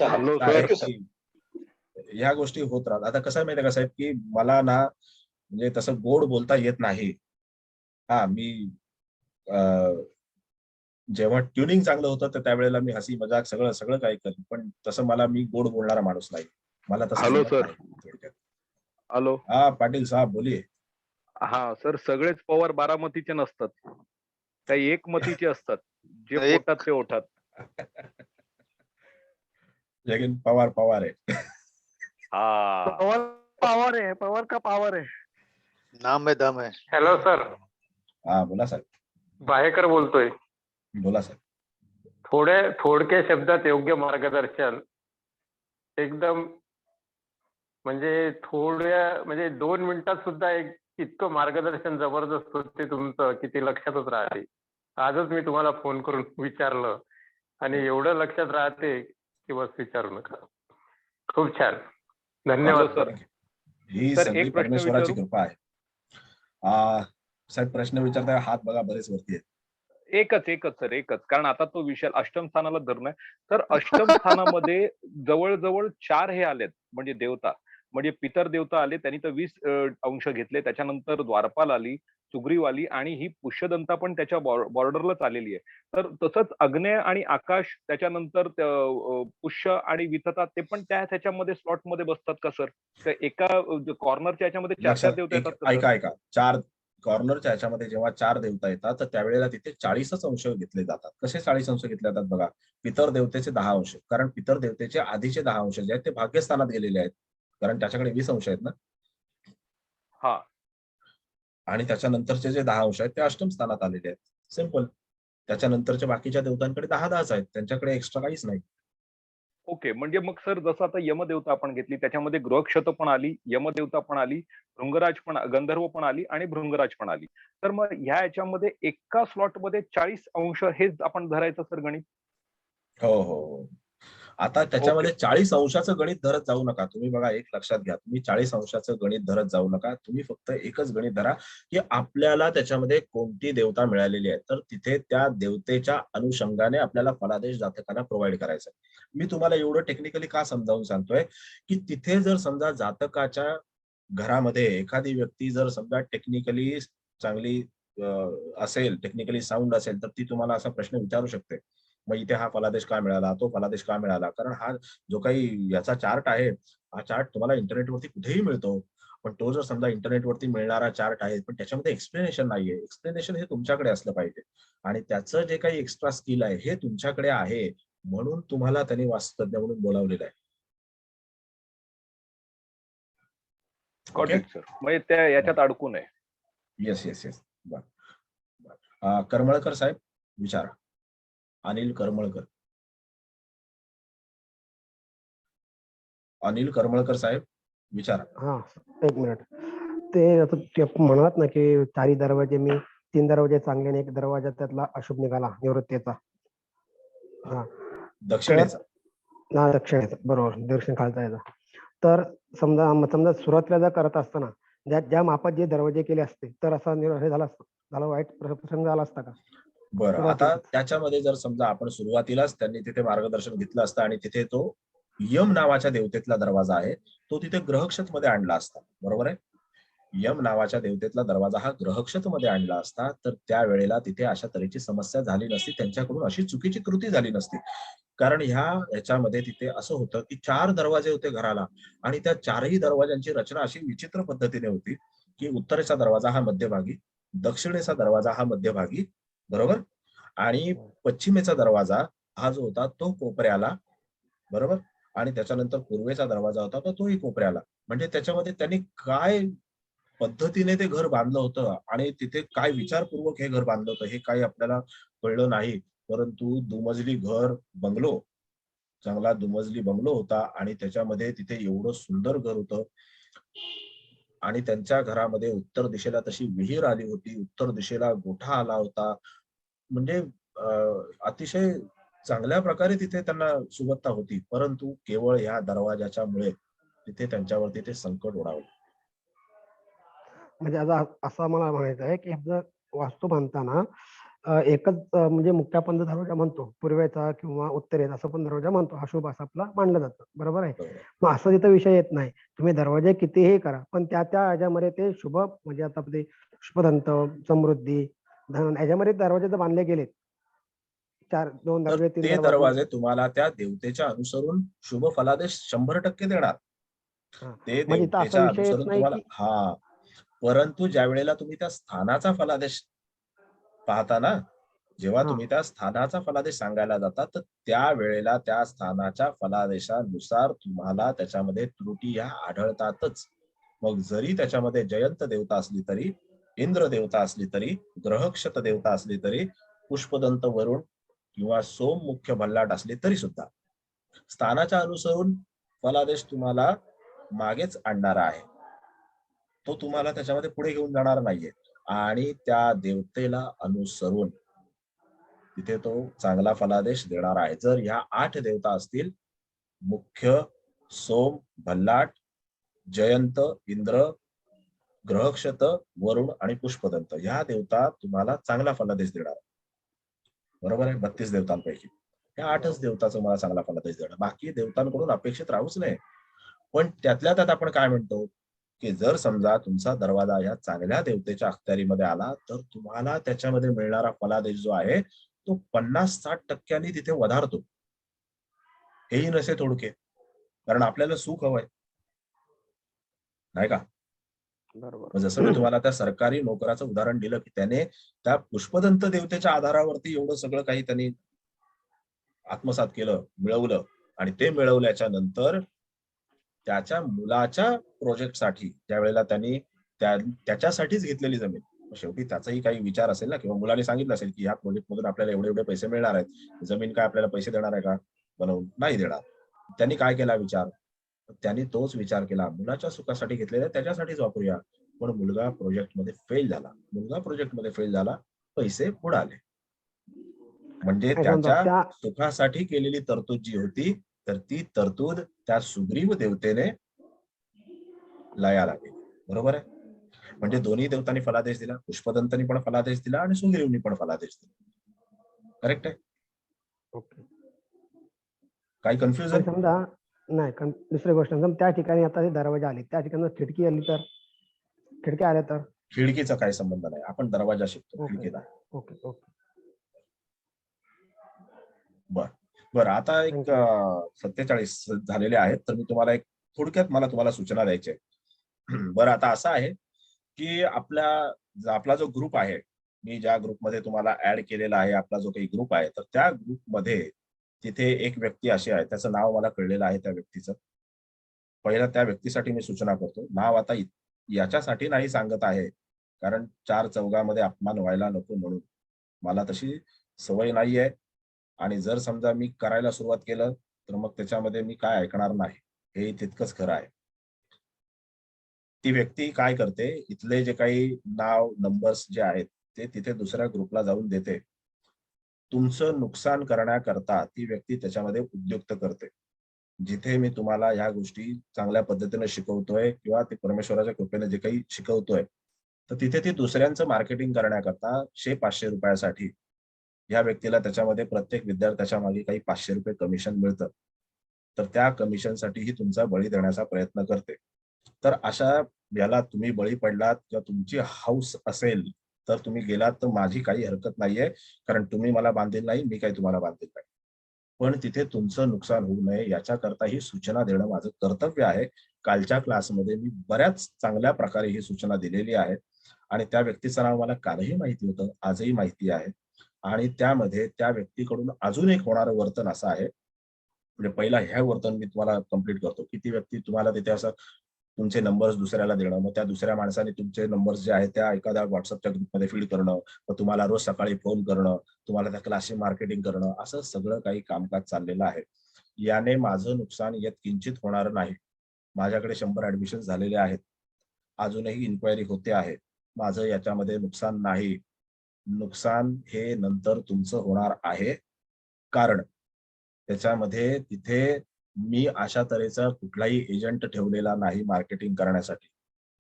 Hello thank you sir. सर. ह्या गोष्टी होत राहतात. आता कसं आहे माहिती आहे का साहेब की मला ना म्हणजे तसं गोड बोलता येत नाही. मी जेव्हा ट्युनिंग चांगलं होतं तर त्यावेळेला मी हसी मजाक सगळं सगळं काही करतो, पण तसं मला मी गोड बोलणारा माणूस नाही. मला तसं हॅलो जमत सर. नाही थोडक्यात. हॅलो. पाटील साहेब बोलिये. हा सर, सगळेच पवार बारामतीचे नसतात, काही एकमतीचे असतात, जे पोटात ते ओठात. लेकिन पवार पवार आहे. हा पवार है, पवार का पावर है. नाम में दम है. हॅलो सर, बोला साहेब. बाहेकर बोलतोय. बोला साहेब. थोडक्या शब्दात योग्य मार्गदर्शन, एकदम म्हणजे म्हणजे 2 मिनिटात सुद्धा एक इतकं मार्गदर्शन जबरदस्त होते तुमचं, किती लक्षातच राहते. आजच मी तुम्हाला फोन करून विचारलं आणि एवढं लक्षात राहते की बस विचारू नका. खूप छान, धन्यवाद सर. ही सर, सगळी एक प्रश्न परमेश्वराची विचारू? कृपा आहे. साहेब प्रश्न विचारताय, हात बघा बरेच वरती आहेत. एकच सर, एकच. कारण आता तो विषय अष्टम स्थानाला धरणं आहे. तर अष्टम स्थानामध्ये जवळजवळ 4 हे आलेत, म्हणजे देवता, म्हणजे पितर देवता आले, त्यांनी तर 20 अंश घेतले. त्याच्यानंतर द्वारपाल आली, सुग्रीव आली आणि ही पुष्यदंता पण त्याच्या बॉर्डरलाच आलेली आहे. तर तसंच अग्नेय आणि आकाश, त्याच्यानंतर पुष्य आणि विथता, ते पण त्याच्यामध्ये स्लॉट मध्ये बसतात का सर? एका कॉर्नरच्या याच्यामध्ये 4 लक्षात देवता येतात का सर? ऐका 4 कॉर्नरच्या ह्याच्यामध्ये जेव्हा 4 देवता येतात तर त्यावेळेला तिथे 40च अंश घेतले जातात. कसे 40 अंश घेतले जातात बघा. पितर देवतेचे 10 अंश, कारण पितर देवतेचे आधीचे 10 अंश जे आहेत ते भाग्यस्थानात गेलेले आहेत, कारण त्याच्याकडे 20 अंश आहेत ना. हा. आणि त्याच्यानंतरचे जे 10 अंश आहेत ते अष्टम स्थानात आलेले आहेत. सिंपल. त्याच्यानंतरच्या बाकीच्या देवतांकडे 10-10च आहेत, त्यांच्याकडे एक्स्ट्रा काहीच नाही. ओके. म्हणजे मग सर जसं आता यमदेवता आपण घेतली त्याच्यामध्ये ग्रहक्षत पण आली, यमदेवता पण आली, भृंगराज पण, गंधर्व पण आली आणि भृंगराज पण आली. तर मग ह्या याच्यामध्ये एका स्लॉटमध्ये 40 अंश हेच आपण धरायचं सर गणित? हो, हो, हो. आता त्याच्यामध्ये 40 अंशाचं गणित धरत जाऊ नका. तुम्ही बघा, एक लक्षात घ्या, तुम्ही 40 अंशाचं गणित धरत जाऊ नका. तुम्ही फक्त एकच गणित धरा, की आपल्याला त्याच्यामध्ये कोणती देवता मिळालेली आहे. तर तिथे त्या देवतेच्या अनुषंगाने आपल्याला फलादेश जातकाला प्रोव्हाइड करायचा आहे. मी तुम्हाला एवढं टेक्निकली का समजावून सांगतोय, की तिथे जर समजा जातकाच्या घरामध्ये एखादी व्यक्ती जर समजा टेक्निकली चांगली असेल, टेक्निकली साऊंड असेल, तर ती तुम्हाला असा प्रश्न विचारू शकते. मग इथे हा फलादेश का मिळाला, तो फलादेश का मिळाला? कारण हा जो काही याचा चार्ट आहे, हा चार्ट तुम्हाला इंटरनेटवरती कुठेही मिळतो. पण तो जर समजा इंटरनेटवरती मिळणारा चार्ट आहे, पण त्याच्यामध्ये एक्सप्लेनेशन नाहीये. एक्सप्लेनेशन हे तुमच्याकडे असलं पाहिजे. आणि त्याचं जे काही एक्स्ट्रा स्किल आहे, हे तुमच्याकडे आहे. म्हणून तुम्हाला त्यांनी वास्तुतज्ञ म्हणून बोलावलेलं आहे. Got it sir. म्हणजे त्या याच्यात अडकू नये. Yes, yes, yes. बरं. करमळकर साहेब विचारा. अनिल करमळकर. अनिल करमळकर साहेब विचारा. हा, एक मिनिट. ते आता ते म्हणालात ना की 4 दरवाजे, मी 3 दरवाजे चांगले आणि 1 दरवाजा त्यातला अशुभ निघाला, निवृत्तीचा. हा, दक्षिणेचा. ना दक्षिणेचा, बरोबर, दक्षिण खालचा याचा. तर समजा सुरुवातीला जर करत असताना ज्या मापात जे दरवाजे केले असते तर असा हे झाला वाईट प्रसंग झाला असता का? बरं, आता त्याच्यामध्ये जर समजा आपण सुरुवातीलाच त्यांनी तिथे मार्गदर्शन घेतलं असतं आणि तिथे तो यम नावाच्या देवतेतला दरवाजा आहे, तो तिथे ग्रहक्षत मध्ये आणला असता. बरोबर आहे. यम नावाच्या देवतेतला दरवाजा हा ग्रहक्षत मध्ये आणला असता, तर त्यावेळेला तिथे अशा तऱ्हेची समस्या झाली नसती, त्यांच्याकडून अशी चुकीची कृती झाली नसती. कारण ह्याच्यामध्ये तिथे असं होतं की 4 दरवाजे होते घराला, आणि त्या 4ही दरवाजांची रचना अशी विचित्र पद्धतीने होती की उत्तरेचा दरवाजा हा मध्यभागी, दक्षिणेचा दरवाजा हा मध्यभागी, बरोबर, आणि पश्चिमेचा दरवाजा हा जो होता तो कोपऱ्याला, बरोबर, आणि त्याच्यानंतर पूर्वेचा दरवाजा होता तर तोही कोपऱ्याला. म्हणजे त्याच्यामध्ये त्यांनी काय पद्धतीने ते घर बांधलं होतं आणि तिथे काय विचारपूर्वक हे घर बांधलं होतं हे काही आपल्याला कळलं नाही. परंतु दुमजली घर बंगलो, चांगला दुमजली बंगलो होता आणि त्याच्यामध्ये तिथे एवढं सुंदर घर होतं. आणि त्यांच्या घरामध्ये उत्तर दिशेला तशी विहीर आली होती, उत्तर दिशेला गोठा आला होता. म्हणजे अतिशय चांगल्या प्रकारे तिथे त्यांना सुबत्ता होती. परंतु केवळ या दरवाजाच्या मुळे तिथे त्यांच्यावरती ते संकट ओढावलं. म्हणजे आता असं मला म्हणायचं आहे की वास्तू बांधताना एकच म्हणजे मुख्य आपण जो दरवाजा म्हणतो पूर्वेचा किंवा उत्तरेचा असं पण दरवाजा म्हणतो, हा शुभ असं आपला मानलं जातं, बरोबर आहे. मग असं तिथं विषय येत नाही, तुम्ही दरवाजे कितीही करा पण त्या ह्याच्यामध्ये ते शुभ, म्हणजे आता ते शुभदंत, समृद्धी, धन, ह्याच्यामध्ये दरवाजे जर बांधले गेलेत, 2 दरवाजे, 3 ते दरवाजे, दरवाजे तुम्हाला त्या देवतेच्या अनुसरून शुभ फलादेश 100% देणार. ते म्हणजे इथं असा देवतेच्या विषय येत अनुसरून नाही तुम्हाला, की हा, परंतु ज्या वेळेला तुम्ही त्या स्थानाचा फलादेश पाहता ना, जेव्हा तुम्ही त्या स्थानाचा फलादेश सांगायला जाता, तर त्यावेळेला त्या स्थानाच्या फलादेशानुसार तुम्हाला त्याच्यामध्ये त्रुटी ह्या आढळतातच. मग जरी त्याच्यामध्ये जयंत देवता असली तरी, इंद्र देवता असली तरी, ग्रहक्षत देवता असली तरी, पुष्पदंत वरुण किंवा सोम मुख्य भल्लाट असले तरी सुद्धा स्थानाच्या अनुसरून फलादेश तुम्हाला मागेच आणणारा आहे. तो तुम्हाला त्याच्यामध्ये पुढे घेऊन जाणार नाहीये. आणि त्या देवतेला अनुसरून तिथे तो चांगला फलादेश देणार आहे. जर ह्या 8 देवता असतील, मुख्य, सोम, भल्लाट, जयंत, इंद्र, ग्रहक्षत, वरुण आणि पुष्पदंत, ह्या देवता तुम्हाला चांगला फलादेश देणार. बरोबर आहे. 32 देवतांपैकी ह्या 8च देवता तुम्हाला चांगला फलादेश देणार. बाकी देवतांकडून अपेक्षित राहूच नये. पण त्यातल्या त्यात आपण काय म्हणतो की जर समजा तुमचा दरवाजा या चांगल्या देवतेच्या अखत्यारीमध्ये आला, तर तुम्हाला त्याच्यामध्ये मिळणारा फलादेश जो आहे तो 50-60% तिथे वधारतो. हेही नसे थोडके, कारण आपल्याला सुख हवंय, नाही का? बरोबर. जसं मी तुम्हाला त्या सरकारी नोकराचं उदाहरण दिलं की त्याने त्या पुष्पदंत देवतेच्या आधारावरती एवढं सगळं काही त्यांनी आत्मसात केलं, मिळवलं, आणि ते मिळवल्याच्या नंतर त्याच्या मुलाच्या प्रोजेक्टसाठी ज्या वेळेला त्यांनी त्याच्यासाठीच घेतलेली जमीन, शेवटी त्याचाही काही विचार असेल ना, किंवा मुलाने सांगितलं असेल की ह्या प्रोजेक्ट मधून आपल्याला एवढे एवढे पैसे मिळणार आहेत, जमीन काय आपल्याला पैसे देणार आहे का बनवून? नाही देणार. त्यांनी काय केला विचार? त्यांनी तोच विचार केला, मुलाच्या सुखासाठी घेतलेला त्याच्यासाठीच वापरूया. पण मुलगा प्रोजेक्टमध्ये फेल झाला, पैसे बुडाले. म्हणजे नाही समजा त्याच्या त्या सुखासाठी केलेली तरतूद जी होती, तर ती तरतूद त्या सुग्रीव देवतेने लयाला गेली. बरोबर आहे? म्हणजे दोन्ही देवतांनी फलादेश दिला, पुष्पदंतांनी पण फलादेश दिला आणि सुग्रीवनी पण फलादेश दिला. करेक्ट आहे? ओके. काही पण कन्फ्युजन? समजा नाही दुसरी गोष्ट समजा त्या ठिकाणी आता हे दरवाजा आले, त्या ठिकाणी खिडकी आली तर, खिडक्या आल्या तर? खिडकीचा काही संबंध नाही, आपण दरवाजा शिकतो, ओके खिडकीला. Okay okay. बरं आता एक Thank you. 47 झालेले आहेत, तर मी तुम्हाला एक थोडक्यात तुम्हाला सूचना द्यायची आहे. बरं आता असं आहे की आपला जो ग्रुप आहे, मी ज्या ग्रुपमध्ये तुम्हाला ऍड केलेला आहे, आपला जो काही ग्रुप आहे, तर त्या ग्रुपमध्ये तिथे एक व्यक्ती अशी आहे, त्याचं नाव मला कळलेलं आहे त्या व्यक्तीचं. पहिला त्या व्यक्तीसाठी मी सूचना करतो. नाव आता याच्यासाठी नाही सांगत आहे, कारण 4 चौघामध्ये अपमान व्हायला नको म्हणून. मला तशी सवय नाहीये, आणि जर समजा मी करायला सुरुवात केलं तर मग त्याच्यामध्ये मी काय ऐकणार नाही, हे तितकंच खरं आहे. ती व्यक्ती काय करते, इथले जे काही नाव नंबर्स जे आहेत ते तिथे दुसऱ्या ग्रुपला जाऊन देते. तुमचं नुकसान करण्याकरता ती व्यक्ती त्याच्यामध्ये उद्युक्त करते. जिथे मी तुम्हाला ह्या गोष्टी चांगल्या पद्धतीने शिकवतोय किंवा ते परमेश्वराच्या कृपेने जे काही शिकवतोय, तर तिथे ती दुसऱ्यांचं मार्केटिंग करण्याकरता 100-500 रुपयासाठी या व्यक्तीला त्याच्यामध्ये प्रत्येक विद्यार्थ्याच्या मागे काही 500 रुपये कमिशन मिळतं. तर त्या कमिशनसाठीही तुमचा बळी देण्याचा प्रयत्न करते. तर अशा याला तुम्ही बळी पडलात किंवा तुमची हौस असेल तर तुम्ही गेलात तर माझी काही हरकत नाहीये, कारण तुम्ही मला बांधील नाही, मी काही तुम्हाला बांधील नाही. पण तिथे तुमचं नुकसान होऊ नये याच्याकरता ही सूचना देणं माझं कर्तव्य आहे. कालच्या क्लासमध्ये मी बऱ्याच चांगल्या प्रकारे ही सूचना दिलेली आहे, आणि त्या व्यक्तीचं नाव मला कालही माहिती होतं, आजही माहिती आहे. आणि त्यामध्ये त्या व्यक्तीकडून अजून एक होणारं वर्तन असं आहे, म्हणजे पहिला ह्या वर्तन मी तुम्हाला कंप्लीट करतो की ती व्यक्ती तुम्हाला तिथे असं तुमचे नंबर्स दुसऱ्याला देणं, मग त्या दुसऱ्या माणसाने तुमचे नंबर्स जे आहेत त्या एखाद्या व्हॉट्सअपच्या ग्रुपमध्ये फीड करणं, मग तुम्हाला रोज सकाळी फोन करणं, तुम्हाला त्या क्लासची मार्केटिंग करणं, असं सगळं काही कामकाज चाललेलं आहे. याने माझं नुकसान येत किंचित होणार नाही. माझ्याकडे 100 ऍडमिशन झालेले आहेत, अजूनही इन्क्वायरी होते आहे. माझं याच्यामध्ये नुकसान नाही. नुकसान हे नंतर तुमचं होणार आहे, कारण त्याच्यामध्ये तिथे मी अशा तऱ्हेचा कुठलाही एजंट ठेवलेला नाही मार्केटिंग करण्यासाठी.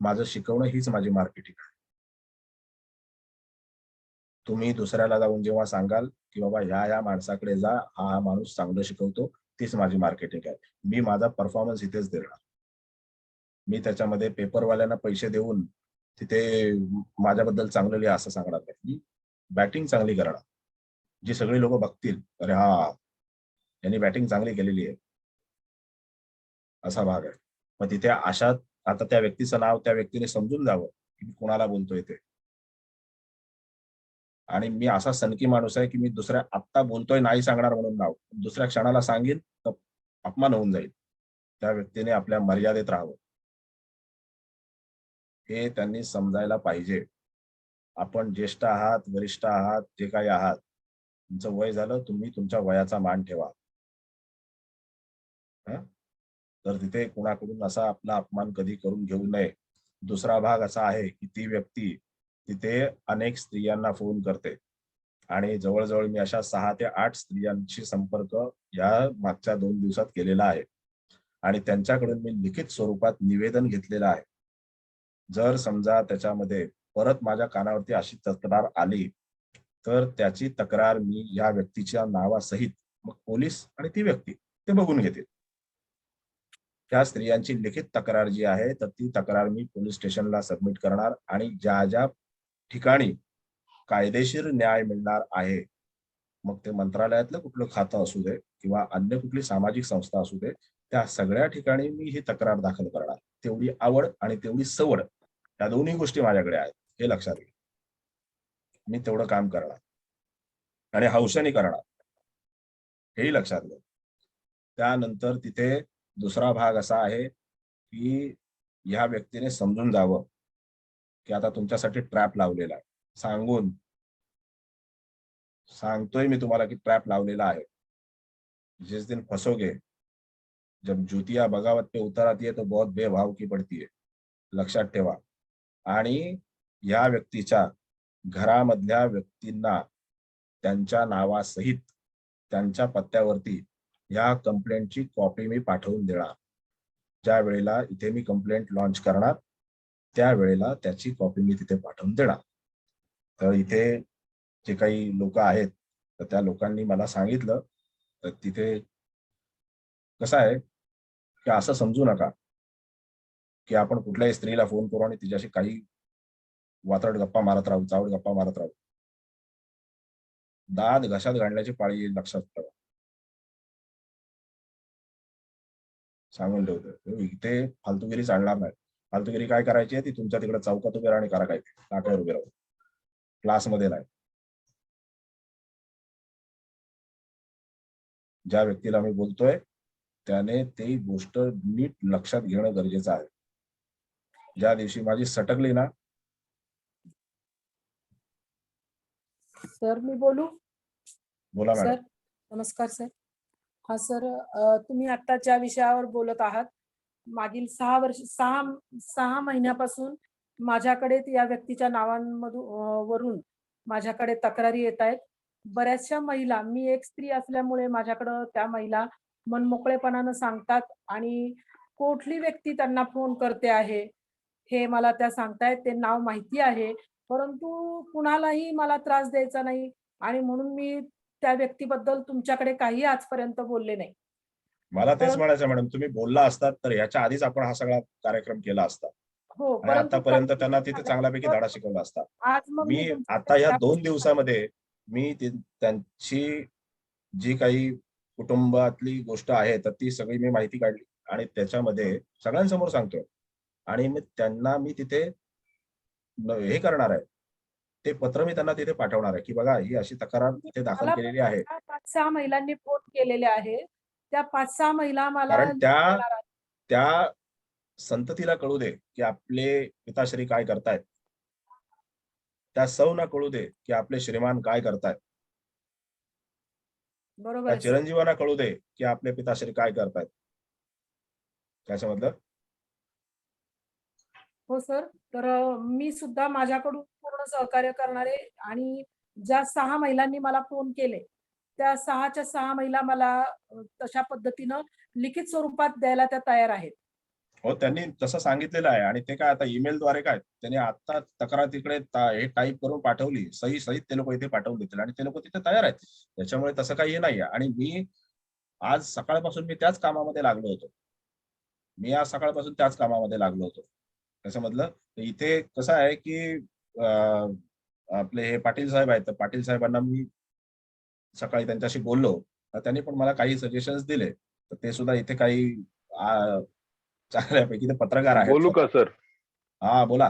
माझं शिकवणं हीच माझी मार्केटिंग आहे. तुम्ही दुसऱ्याला जाऊन जेव्हा सांगाल की बाबा ह्या माणसाकडे जा, हा माणूस चांगलं शिकवतो, तीच माझी मार्केटिंग आहे. मी माझा परफॉर्मन्स इथेच देणार. मी त्याच्यामध्ये पेपरवाल्यांना पैसे देऊन तिथे माझ्याबद्दल चांगलं लिहा असं सांगणार नाही. मी बॅटिंग चांगली करणार, जी सगळी लोक बघतील, अरे हा यांनी बॅटिंग चांगली केलेली आहे, असा भाग आहे. मग तिथे अशात आता त्या व्यक्तीचं नाव त्या व्यक्तीने समजून जावं की मी कोणाला बोलतोय ते. आणि मी असा सनकी माणूस आहे की मी दुसऱ्या आत्ता बोलतोय नाही सांगणार म्हणून नाव, दुसऱ्या क्षणाला सांगेन तर अपमान होऊन जाईल. त्या व्यक्तीने आपल्या मर्यादेत राहावं, हे त्यांनी समजायला पाहिजे. आपण ज्येष्ठ आहात, वरिष्ठ आहात, जे काही आहात, तुमचं वय झालं, तुम्ही तुमच्या वयाचा मान ठेवा. तर तिथे कुणाकडून असा आपला अपमान कधी करून घेऊ नये. दुसरा भाग असा आहे की ती व्यक्ती तिथे अनेक स्त्रियांना फोन करते, आणि जवळजवळ मी अशा 6 ते 8 स्त्रियांशी संपर्क या मागच्या 2 दिवसात केलेला आहे, आणि त्यांच्याकडून मी लिखित स्वरूपात निवेदन घेतलेलं आहे. जर समजा त्याच्यामध्ये परत माझ्या कानावरती अशी तक्रार आली तर त्याची तक्रार मी या व्यक्तीच्या नावासहित मग पोलीस आणि ती व्यक्ती ते बघून घेतील. त्या स्त्रियांची लिखित तक्रार जी आहे तर ती तक्रार मी पोलीस स्टेशनला सबमिट करणार, आणि ज्या ज्या ठिकाणी कायदेशीर न्याय मिळणार आहे, मग ते मंत्रालयातलं कुठलं खातं असू दे किंवा अन्य कुठली सामाजिक संस्था असू दे, त्या सगळ्या ठिकाणी मी ही तक्रार दाखल करणार. तेवढी आवड आणि तेवढी सवड या दोन्ही गोष्टी माझ्याकडे आहेत, हे लक्षात घ्या. मी तेवढं काम करणार आणि हौशेने करणार, हेही लक्षात घ्या. त्यानंतर तिथे दुसरा भाग असा आहे की ह्या व्यक्तीने समजून जावं की आता तुमच्यासाठी ट्रॅप लावलेला आहे. सांगतोय मी तुम्हाला की ट्रॅप लावलेला आहे. जिस दिन फसोगे, जब जुतिया बगावत पे उतर आती है तो बहुत बेभाव की पडती है, लक्षात ठेवा. आणि या व्यक्तीच्या घरामधल्या व्यक्तींना त्यांच्या नावासहित त्यांच्या पत्त्यावरती या कंप्लेंटची कॉपी मी पाठवून देणार. ज्या वेळेला इथे मी कंप्लेंट लॉन्च करणार त्यावेळेला त्याची कॉपी मी तिथे पाठवून देणार. तर इथे जे काही लोक आहेत तर त्या लोकांनी मला सांगितलं, तर तिथे कसं आहे की असं समजू नका की आपण कुठल्याही स्त्रीला फोन करू आणि तिच्याशी काही वात्रट गप्पा मारत राहू, चावट गप्पा मारत राहू. दात घशात घालण्याची पाळी येईल, लक्षात ठेवा. सांगून ठेवतो, इथे फालतूगिरी चालणार नाही. फालतूगिरी काय करायची आहे ती तुमच्या तिकडे चौकात उभे राहा करा, काय नाक्यावर उभे राहू, क्लासमध्ये नाही. ज्या व्यक्तीला मी बोलतोय त्याने ती गोष्ट नीट लक्षात घेणं गरजेचं आहे. ज्या दिवशी माझी सटकली ना. सर मी बोलू? बोला मॅडम. सर नमस्कार सर. हा सर, तुम्ही आता ज्या विषयावर बोलत आहात, मागील 6 महिन्यापासून माझ्याकडे या व्यक्तीच्या नावांमधून वरून माझ्याकडे तक्रारी येत आहेत. बऱ्याचशा महिला, मी एक स्त्री असल्यामुळे माझ्याकडं त्या महिला मनमोकळेपणानं सांगतात आणि कुठली व्यक्ती त्यांना फोन करते आहे हे मला त्या सांगतायत. ते नाव माहिती आहे, परंतु कुणालाही मला त्रास द्यायचा नाही आणि म्हणून मी त्या व्यक्तीबद्दल तुमच्याकडे काही आजपर्यंत बोलले नाही. मला तेच म्हणायचं मॅडम, तुम्ही बोलला असतात तर ह्याच्या आधीच आपण हा सगळा कार्यक्रम केला असता हो, आणि आतापर्यंत त्यांना तिथे चांगल्यापैकी धडा शिकवला असता. आज मग मी आता या 2 दिवसामध्ये मी त्यांची जी काही कुटुंबातली गोष्ट आहे तर ती सगळी मी माहिती काढली आणि त्याच्यामध्ये सगळ्यांसमोर सांगतोय आणि मी तिथे हे करणार आहे. ते पत्र मी त्यांना तिथे पाठवणार आहे की बघा ही अशी तक्रार तिथे दाखल केलेली आहे. 5-6 महिलांनी फोन केलेले आहे. त्या 5-6 महिला मला कारण त्या संततीला कळू दे की आपले पिताश्री काय करतायत. त्या सौना कळू दे की आपले श्रीमान काय करतायत. बरोबर त्या चिरंजीवांना कळू दे की आपले पिताश्री काय करतायत. काय समजलं? हो सर. तर मी सुद्धा माझ्याकडून पूर्ण सहकार्य करणारे आणि ज्या 6 महिलांनी मला फोन केले त्या 6च्या 6 महिला मला तशा पद्धतीनं लिखित स्वरूपात द्यायला त्या तयार आहेत. हो, त्यांनी तसं सांगितलेलं आहे आणि ते काय आता ईमेलद्वारे काय त्यांनी आता तक्रार तिकडे हे टाईप करून पाठवली, सही सहित ते लोक इथे पाठवून देतील आणि ते लोक तिथे तयार आहेत. त्याच्यामुळे तसं काही नाही आहे. आणि मी आज सकाळपासून त्याच कामामध्ये लागलो होतो. कसं म्हटलं इथे कसं आहे की आपले हे पाटील साहेब आहेत, तर पाटील साहेबांना मी सकाळी त्यांच्याशी बोललो तर त्यांनी पण मला काही सजेशन्स दिले. तर ते सुद्धा इथे काही चांगल्यापैकी ते पत्रकार आहेत. बोलू का सर? हा बोला.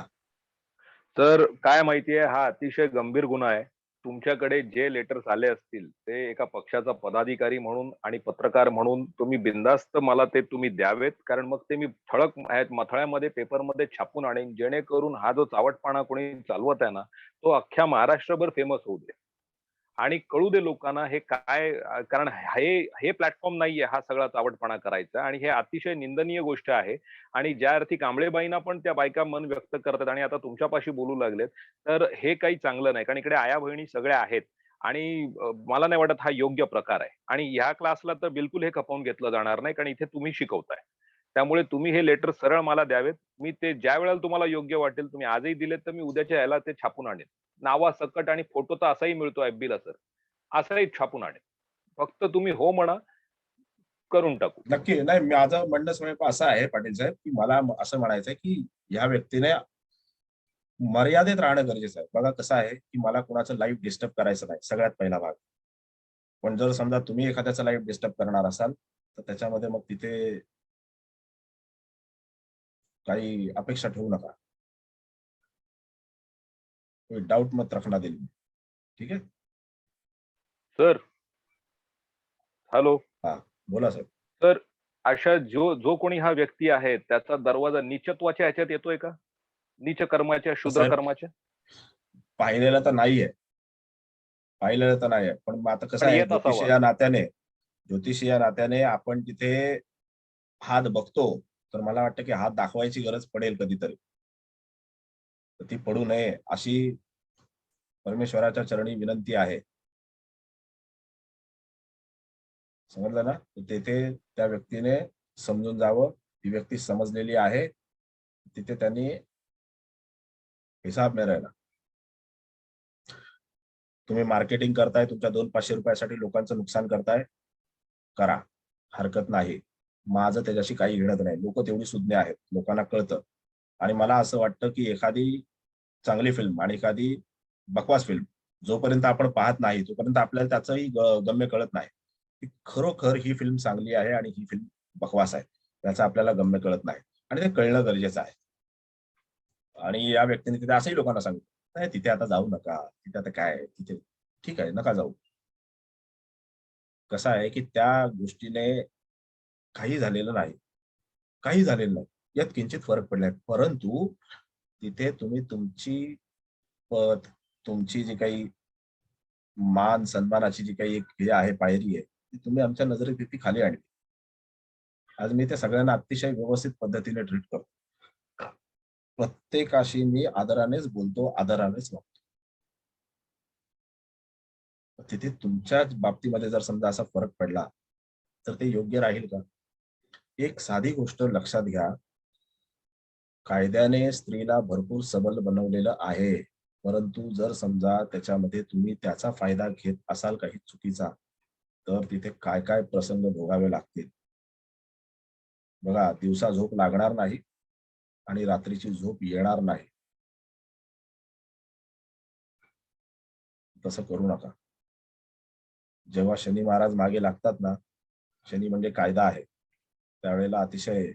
तर काय माहितीये, हा अतिशय गंभीर गुन्हा आहे. तुमच्याकडे जे लेटर्स आले असतील ते एका पक्षाचा पदाधिकारी म्हणून आणि पत्रकार म्हणून तुम्ही बिनधास्त मला ते तुम्ही द्यावेत, कारण मग ते मी ठळक मथळ्यामध्ये पेपरमध्ये छापून आणेन, जेणेकरून हा जो चावटपणा कोणी चालवत आहे ना तो अख्ख्या महाराष्ट्रभर फेमस होऊ दे आणि कळू दे लोकांना हे काय. कारण हे प्लॅटफॉर्म नाहीये हा सगळा चावटपणा करायचा आणि हे अतिशय निंदनीय गोष्ट आहे. आणि ज्या अर्थी कांबळेबाईंना पण त्या बायका मन व्यक्त करतात आणि आता तुमच्यापाशी बोलू लागलेत, तर हे काही चांगलं नाही. कारण इकडे आया बहिणी सगळ्या आहेत आणि मला नाही वाटत हा योग्य प्रकार आहे. आणि ह्या क्लासला तर बिलकुल हे खपवून घेतलं जाणार नाही, कारण इथे तुम्ही शिकवताय. त्यामुळे तुम्ही हे लेटर सरळ मला द्यावेत. मी ते ज्या वेळेला तुम्हाला योग्य वाटेल, तुम्ही आजही दिलेत तर मी उद्याच्या याला ते छापून आणेन. नावासकट आणि फोटो तर असाही मिळतो FB ला सर, असाही छापून आणेन. फक्त तुम्ही हो म्हणा, करून टाकू. नक्की. नाही, माझं म्हणणं असं आहे पाटील साहेब की मला असं म्हणायचं आहे की या व्यक्तीने मर्यादेत राहणं गरजेचं आहे. बघा कसं आहे की मला कोणाचं लाईफ डिस्टर्ब करायचं नाही, सगळ्यात पहिला भाग. पण जर समजा तुम्ही एखाद्याचं लाईफ डिस्टर्ब करणार असाल तर त्याच्यामध्ये मग तिथे काही अपेक्षा ठेवू नका. डाउट मत रखना दिल में, ठीक है? सर हॅलो हा बोला साहेब. तर अशा जो कोणी हा व्यक्ती आहे त्याचा दरवाजा नीचत्वाच्या ह्याच्यात येतोय का? नीच कर्माच्या, शूद्र साहेब, कर्माच्या? पाहिलेलं तर नाहीये, पाहिलेलं तर नाहीये, पण मग आता कसं पण आहे, येत ज्योतिषी या नात्याने आपण तिथे हात बघतो, तर मला वाटतं की हात दाखवायची गरज पडेल कधीतरी, तर ती पडू नये अशी परमेश्वराच्या चरणी विनंती आहे. समजलं ना? तर तेथे त्या व्यक्तीने समजून जावं, ती व्यक्ती समजलेली आहे, तिथे त्यांनी हिसाब नाही राहिला. तुम्ही मार्केटिंग करताय, तुमच्या 200-500 रुपयासाठी लोकांचं नुकसान करताय, करा, हरकत नाही. माझं त्याच्याशी काही घेणं नाही. लोक तेवढी सुज्ञ आहेत, लोकांना कळतं. आणि मला असं वाटतं की एखादी चांगली फिल्म आणि एखादी बकवास फिल्म जोपर्यंत आपण पाहत नाही तोपर्यंत आपल्याला त्याचंही गम्य कळत नाही की खरोखर ही फिल्म चांगली आहे आणि ही फिल्म बकवास आहे, त्याचं आपल्याला गम्य कळत नाही, आणि ते कळणं गरजेचं आहे. आणि या व्यक्तीने तिथे असंही लोकांना सांगितलं, नाही तिथे आता जाऊ नका, तिथे आता काय, तिथे ठीक आहे नका जाऊ. कसं आहे की त्या गोष्टीने काही झालेलं नाही, काही झालेलं नाही, यात किंचित फरक पडलाय, परंतु तिथे तुम्ही तुमची पद, तुमची जी काही मान सन्मानाची जी काही एक हे आहे, पायरी आहे, ती तुम्ही आमच्या नजरेत किती खाली आणली. आज मी त्या सगळ्यांना अतिशय व्यवस्थित पद्धतीने ट्रीट करतो, प्रत्येकाशी मी आदरानेच बोलतो, आदरानेच वागतो. तिथे तुमच्या बाबतीमध्ये जर समजा असा फरक पडला तर ते योग्य राहील का? एक साधी गोष्ट लक्षात घ्या, कायद्याने स्त्रीला भरपूर सबल बनवलेलं आहे, परंतु जर समजा त्याच्यामध्ये तुम्ही त्याचा फायदा घेत असाल काही चुकीचा, तर तिथे काय काय प्रसंग भोगावे लागतील. बघा, दिवसा झोप लागणार नाही आणि रात्रीची झोप येणार नाही, तसं करू नका. जेव्हा शनी महाराज मागे लागतात ना, शनी म्हणजे कायदा आहे, त्यावेळेला अतिशय,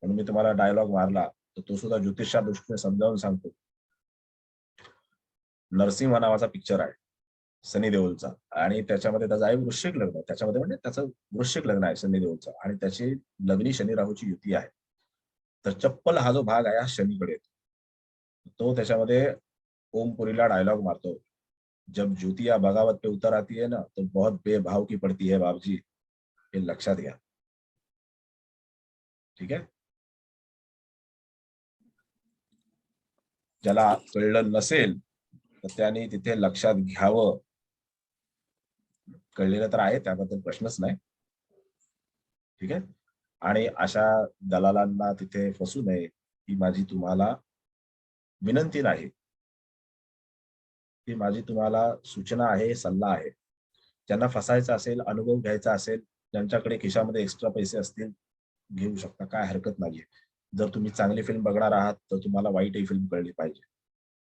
म्हणून मी तुम्हाला डायलॉग मारला तर तो सुद्धा ज्योतिषच्या दृष्टीने समजावून सांगतो. नरसिंह नावाचा पिक्चर आहे सनी देओलचा, आणि त्याच्यामध्ये त्याचं आहे वृश्चिक लग्न, त्याच्यामध्ये म्हणजे त्याचं वृश्चिक लग्न आहे सनी देओलचं, आणि त्याची लग्नी शनी राहूची युती आहे. तर चप्पल हा जो भाग आहे हा शनीकडे येतो. तो त्याच्यामध्ये ओमपुरीला डायलॉग मारतो, जब ज्योतिया बगावत पे उतर आती है ना तो बहुत बेभाव की पड़ती है बाबजी, हे लक्षात घ्या, ठीक आहे? ज्याला कळलं नसेल तर त्याने तिथे लक्षात घ्यावं. कळलेलं तर आहे, त्याबद्दल प्रश्नच नाही, ठीक आहे? आणि अशा दलालांना तिथे फसू नये ही माझी तुम्हाला विनंती नाही, ही माझी तुम्हाला सूचना आहे, सल्ला आहे. ज्यांना फसायचं असेल, अनुभव घ्यायचा असेल, ज्यांच्याकडे खिशामध्ये एक्स्ट्रा पैसे असतील, घेऊ शकता, काय हरकत नाहीये. जर तुम्ही चांगली फिल्म बघणार आहात तर तुम्हाला वाईटही फिल्म कळली पाहिजे,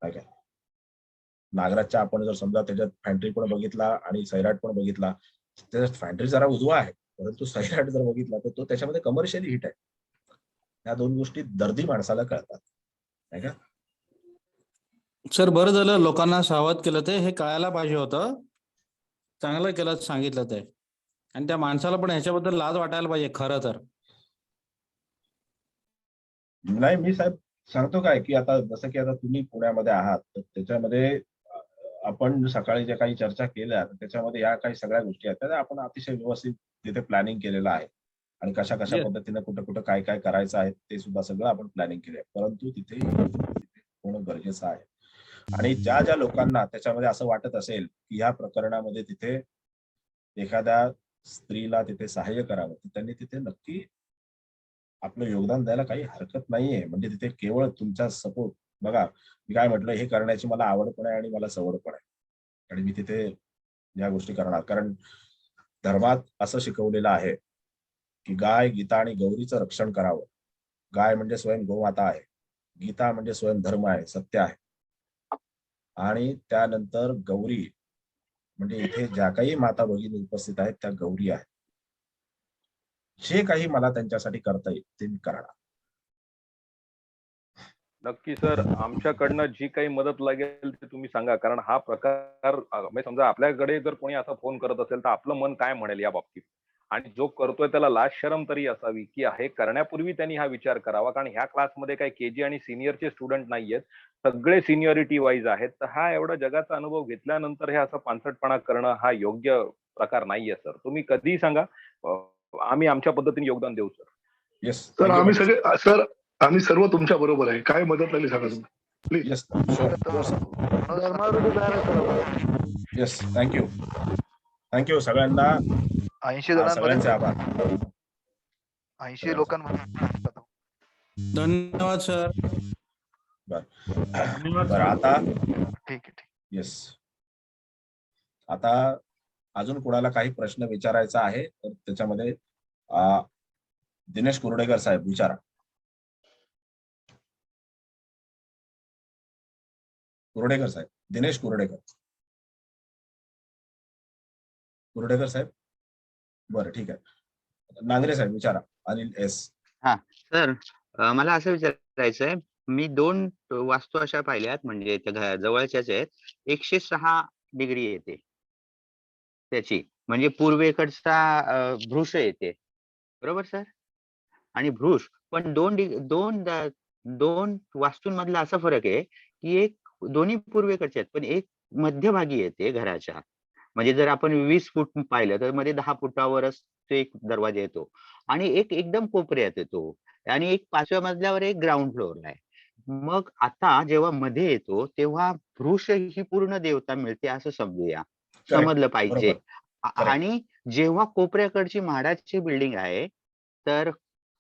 काय काय. नागराजच्या आपण जर समजा त्याच्यात फॅन्ट्री पण बघितला आणि सैराट पण बघितला, त्याच्यात फॅन्ट्री जरा उजवा आहे, परंतु सैराट जर बघितला तर तो त्याच्यामध्ये कमर्शियली हिट आहे. या दोन गोष्टी दर्दी माणसाला कळतात, नाही का? सर बरं झालं लोकांना सावध केलं, ते हे कळायला पाहिजे होतं, चांगलं केलं सांगितलं ते, आणि त्या माणसाला पण ह्याच्याबद्दल लाज वाटायला पाहिजे खरं तर. नाही, मी साहेब सांगतो काय की आता जसं की आता तुम्ही पुण्यामध्ये आहात, तर त्याच्यामध्ये आपण सकाळी ज्या काही चर्चा केल्या त्याच्यामध्ये या काही सगळ्या गोष्टी आहेत, त्या आपण अतिशय व्यवस्थित तिथे प्लॅनिंग केलेलं आहे, आणि कशा कशा पद्धतीने कुठं कुठं काय काय करायचं आहे ते सुद्धा सगळं आपण प्लॅनिंग केलंय, परंतु तिथे होणं गरजेचं आहे. आणि ज्या ज्या लोकांना त्याच्यामध्ये असं वाटत असेल की या प्रकरणामध्ये तिथे एखाद्या स्त्रीला तिथे सहाय्य करावं, तर त्यांनी तिथे नक्की आपलं योगदान द्यायला काही हरकत नाहीये. म्हणजे तिथे केवळ तुमचा सपोर्ट, बघा मी काय म्हटलं, हे करण्याची मला आवड पण आहे आणि मला सवड पण आहे, आणि मी तिथे या गोष्टी करणार, कारण धर्मात असं शिकवलेलं आहे की गाय, गीता आणि गौरीचं रक्षण करावं. गाय म्हणजे स्वयं गोमाता आहे, गीता म्हणजे स्वयं धर्म आहे, सत्य आहे, आणि त्यानंतर गौरी म्हणजे इथे ज्या काही माता भगिनी उपस्थित आहेत त्या गौरी आहेत. जे काही मला त्यांच्यासाठी करता येईल ते मी करणार. नक्की सर, आमच्याकडनं जी काही मदत लागेल ते तुम्ही सांगा. कारण हा प्रकार म्हणजे समजा आपल्याकडे जर कोणी असा फोन करत असेल तर आपलं मन काय म्हणेल या बाबतीत? आणि जो करतोय त्याला लाज शरम तरी असावी, की हे करण्यापूर्वी त्यांनी हा विचार करावा. कारण ह्या क्लासमध्ये काही केजी आणि सीनियरचे स्टुडंट नाहीयेत. सगळे सिनियरिटी वाईज आहेत. तर हा एवढा जगाचा अनुभव घेतल्यानंतर हे असं पानसटपणा करणं हा योग्य प्रकार नाहीये सर. तुम्ही कधीही सांगा. आम्ही आमच्या पद्धतीने योगदान देऊ सर. येस, सर आम्ही सगळे सर आम्ही सर्व तुमच्या बरोबर आहे. काय मदत लागली सांगा तुम्ही प्लीज. येस येस, थँक्यू सगळ्यांना. 80 जणांमध्ये सगळ्यांचे आभार. 80 लोकांमध्ये धन्यवाद सर. बरं आता ठीक आहे. येस, आता अजून कोणाला काही प्रश्न विचारायचा आहे तर त्याच्यामध्ये दिनेश कुर्डेकर साहेब विचारा. कुर्डेकर साहेब, दिनेश कुर्डेकर साहेब. बरं ठीक आहे. नांगरे साहेब विचारा. अनिल एस. हा सर, मला असं विचारायचं आहे, मी 2 वास्तू अशा पाहिल्यात म्हणजे त्या जवळच्याच आहेत. 106 डिग्री येते त्याची, म्हणजे पूर्वेकडचा भ्रूश येते, बरोबर सर? आणि भ्रूश पण दोन वास्तूंमधला असा फरक आहे की एक दोन्ही पूर्वेकडचे आहेत पण एक मध्यभागी येते घराच्या. म्हणजे जर आपण 20 फूट पाहिलं तर मध्ये 10 फुटावरच ते एक दरवाजा येतो आणि एक एकदम कोपऱ्यात येतो आणि एक 5व्या मजल्यावर एक ग्राउंड फ्लोअरला आहे. मग आता जेव्हा मध्ये येतो तेव्हा भ्रूश ही पूर्ण देवता मिळते असं समजूया, समजलं पाहिजे. आणि जेव्हा कोपऱ्याकडची म्हाडाची बिल्डिंग आहे तर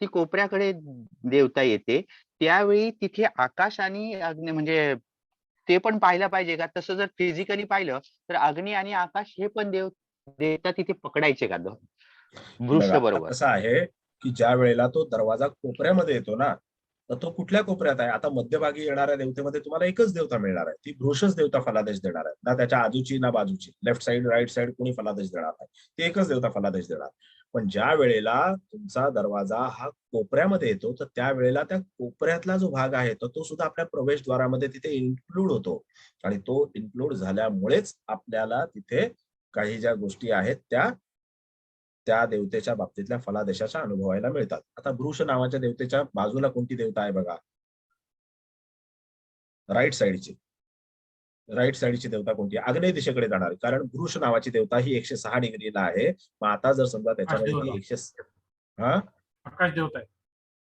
ती कोपऱ्याकडे देवता येते, त्यावेळी तिथे आकाश आणि अग्नी म्हणजे ते पण पाहायला पाहिजे का? तसं जर फिजिकली पाहिलं तर अग्नी आणि आकाश हे पण देवता तिथे पकडायचे का भ्रूश बरोबर? असं आहे की ज्या वेळेला तो दरवाजा कोपऱ्यामध्ये येतो ना, तर तो कुठल्या कोपऱ्यात आहे? आता मध्यभागी येणाऱ्या देवतेमध्ये तुम्हाला एकच देवता मिळणार आहे, ती भ्रूशच देवता फलादेश देणार आहे. ना त्याच्या आजूची ना बाजूची, लेफ्ट साइड राईट साइड कोणी फलादेश देणार नाही, ती एकच देवता फलादेश देणार. पण ज्या वेळेला तुमचा दरवाजा हा कोपऱ्यामध्ये येतो तर त्या वेळेला त्या कोपऱ्यातला जो भाग आहे तो सुद्धा आपल्या प्रवेशद्वारामध्ये तिथे इन्क्लूड होतो आणि तो इन्क्लूड झाल्यामुळेच आपल्याला तिथे काही ज्या गोष्टी आहेत त्या देवतेच्या बाबतीतल्या फलादेशाच्या अनुभवायला मिळतात. आता भ्रूश नावाच्या देवतेच्या बाजूला कोणती देवता आहे बघा, राईट साइडची देवता कोणती? आग्नेय दिशेकडे जाणार, कारण भ्रूश नावाची देवता ही 106 डिग्रीला आहे. मग आता जर समजा त्याच्यामध्ये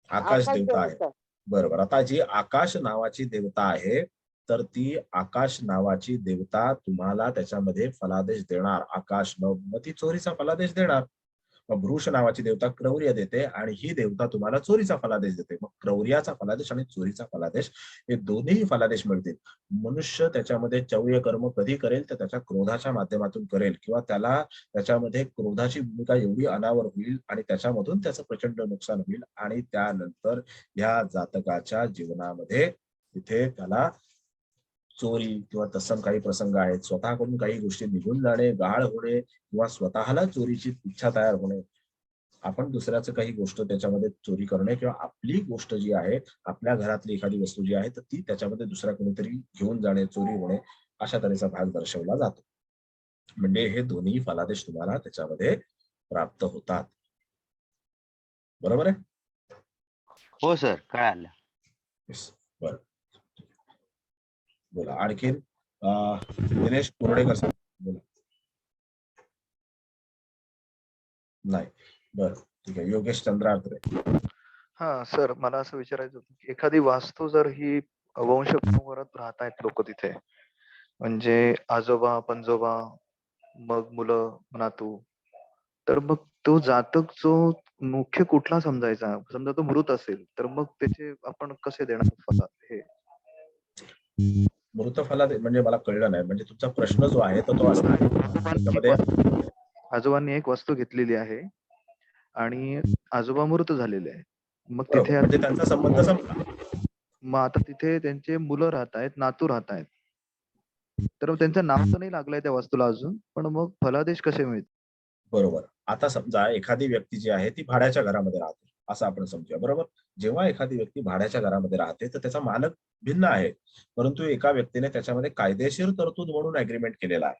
आकाश देवता आहे, बरोबर. आता जी आकाश नावाची देवता आहे तर ती आकाश नावाची देवता तुम्हाला त्याच्यामध्ये फलादेश देणार, आकाश मग ती चोरीचा फलादेश देणार. मग भ्रूश नावाची देवता क्रौर्य देते आणि ही देवता तुम्हाला चोरीचा फलादेश देते. मग क्रौर्याचा फलादेश आणि चोरीचा फलादेश हे दोन्ही फलादेश मिळतील. मनुष्य त्याच्यामध्ये चौर्य कर्म कधी करेल तर त्याच्या क्रोधाच्या माध्यमातून करेल किंवा त्याला त्याच्यामध्ये क्रोधाची भूमिका एवढी अनावर होईल आणि त्याच्यामधून त्याचं प्रचंड नुकसान होईल आणि त्यानंतर या जातकाच्या जीवनामध्ये तिथे त्याला चोरी किंवा तत्सम काही प्रसंग आहेत, स्वतःकडून काही गोष्टी निघून जाणे, गहाळ होणे किंवा स्वतःला चोरीची इच्छा तयार होणे, आपण दुसऱ्याचं काही गोष्ट त्याच्यामध्ये चोरी करणे किंवा आपली गोष्ट जी आहे, आपल्या घरातली एखादी वस्तू जी आहे तर ती त्याच्यामध्ये दुसऱ्या कोणीतरी घेऊन जाणे, चोरी होणे, अशा तऱ्हेचा भाग दर्शवला जातो. म्हणजे हे दोन्ही फलादेश तुम्हाला त्याच्यामध्ये प्राप्त होतात, बरोबर आहे? हो सर, कळालं. बरं, बोला आणखीन. दिनेश कुर्डेकर साहेब बोला. नाही, बरं ठीक आहे. योगेश चंद्रार्थे. हा सर, मला असं विचारायचं होतं की एखादी वास्तू जर ही वंशपरंपरागत राहत आहेत लोक तिथे, म्हणजे आजोबा पणजोबा मग मुलं नातू, तर मग तो जातक जो मुख्य कुठला समजायचा? समजा तो मृत असेल तर मग त्याचे आपण कसे देणार फल? हे मृत फलादेश म्हणजे मला कळलं नाही, म्हणजे तुमचा प्रश्न जो आहे तो असा आहे त्याच्यामध्ये आजोबांनी एक वस्तू घेतलेली आहे आणि आजोबा मृत झालेले आहे. मग तिथे म्हणजे त्यांचा संबंध संपला. मग आता तिथे त्यांचे मुलं राहत आहेत, नातू राहत आहेत, तर त्यांचं नाव तर नाही लागलंय त्या वस्तूला अजून, पण मग फलादेश कसे मिळतील? बरोबर. आता समजा एखादी व्यक्ती जी आहे ती भाड्याच्या घरामध्ये राहते, असं आपण समजूया. बरोबर. जेव्हा एखादी व्यक्ती भाड्याच्या घरामध्ये राहते तर त्याचा मालक भिन्न आहे, परंतु एका व्यक्तीने त्याच्यामध्ये कायदेशीर तरतूद म्हणून अग्रीमेंट केलेला आहे.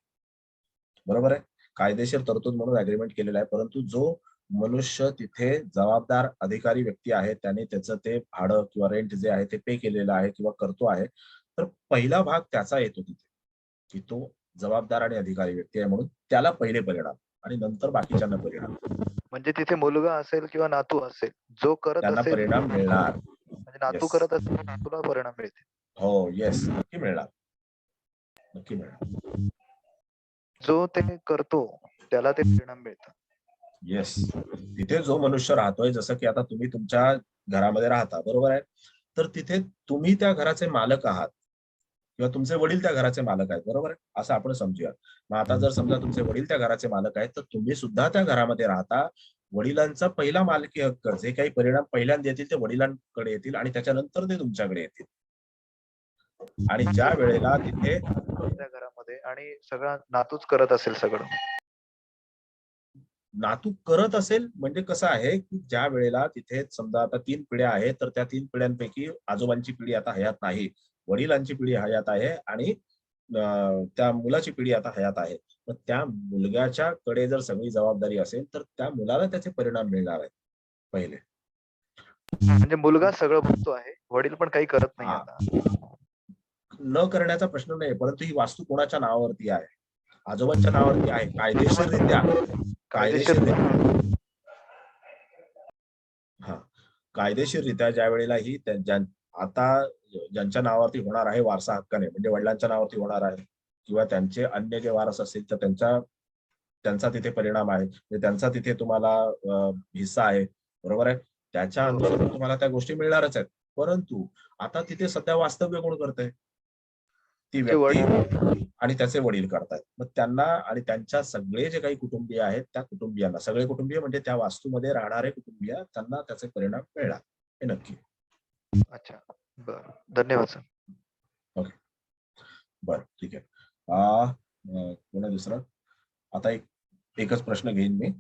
बरोबर आहे. कायदेशीर तरतूद म्हणून अग्रीमेंट केलेला आहे, परंतु जो मनुष्य तिथे जबाबदार अधिकारी व्यक्ती आहे त्याने त्याचं ते भाडं किंवा रेंट जे आहे ते पे केलेलं आहे किंवा करतो आहे, तर पहिला भाग त्याचा येतो तिथे, की तो जबाबदार आणि अधिकारी व्यक्ती आहे म्हणून त्याला पहिले परिणाम आणि नंतर बाकीच्यांना परिणाम. म्हणजे तिथे मुलगा असेल किंवा नातू असेल, जो करत त्यांना असेल परिणाम मिळणार. म्हणजे नातू येस. करत असेल तर नातूला परिणाम मिळते. हो, येस, नक्की मिळणार. नक्की मिळणार. जो ते करतो त्याला ते परिणाम मिळतात. येस. तिथे जो मनुष्य राहतोय, जसं की आता तुम्ही तुमच्या घरामध्ये राहता, बरोबर आहे. तर तिथे तुम्ही त्या घराचे मालक आहात किंवा तुमचे वडील त्या घराचे मालक आहेत, बरोबर आहे. असं आपण समजूया. मग आता जर समजा तुमचे वडील त्या घराचे मालक आहेत, तर तुम्ही सुद्धा त्या घरामध्ये राहता. वडिलांचा पहिला मालकी हक्क, जे काही परिणाम पहिल्यांदा येतील ते वडिलांकडे येतील आणि त्याच्यानंतर ते तुमच्याकडे येतील. आणि ज्या वेळेला तिथे त्या घरामध्ये आणि सगळा नातूच करत असेल सगळं. नातू करत असेल म्हणजे कसं आहे, की ज्या वेळेला तिथे समजा आता 3 पिढ्या आहेत, तर त्या 3 पिढ्यांपैकी आजोबांची पिढी आता हयात नाही, वडिलांची पिढी हयात आहे आणि त्या मुलाची पिढी आता हयात आहे. तर त्या मुलग्याच्याकडे जर सगळी जबाबदारी असेल, तर त्या मुलाला त्याचे परिणाम मिळणार आहेत पहिले. म्हणजे मुलगा सगळं बघतो आहे, वडील पण काही करत नाही हा. आता. न करण्याचा प्रश्न नाही, परंतु ही वास्तू कोणाच्या नावावरती आहे? आजोबांच्या नावावरती आहे. कायदेशीररित्या हा, कायदेशीररित्या ज्या वेळेला ही आता ज्यांच्या नावावरती होणार आहे वारसा हक्काने, म्हणजे वडिलांच्या नावावरती होणार आहे किंवा त्यांचे अन्य जे वारस असतील तर त्यांचा तिथे परिणाम आहे, म्हणजे त्यांचा तिथे तुम्हाला हिस्सा आहे, बरोबर आहे. त्याच्या अनुसार तुम्हाला त्या गोष्टी मिळणारच आहेत. परंतु आता तिथे सध्या वास्तव्य कोण करतंय? ती व्यक्ती आणि त्याचे वडील करतायत. मग त्यांना आणि त्यांच्या सगळे जे काही कुटुंबीय आहेत त्या कुटुंबियांना, सगळे कुटुंबीय म्हणजे त्या वास्तूमध्ये राहणारे कुटुंबीय, त्यांना त्याचे परिणाम मिळणार हे नक्की. अच्छा, बरं, धन्यवाद सर. ओके, बरं, ठीक आहे. कोण आहे दुसरं? आता एकच प्रश्न घेईन मी.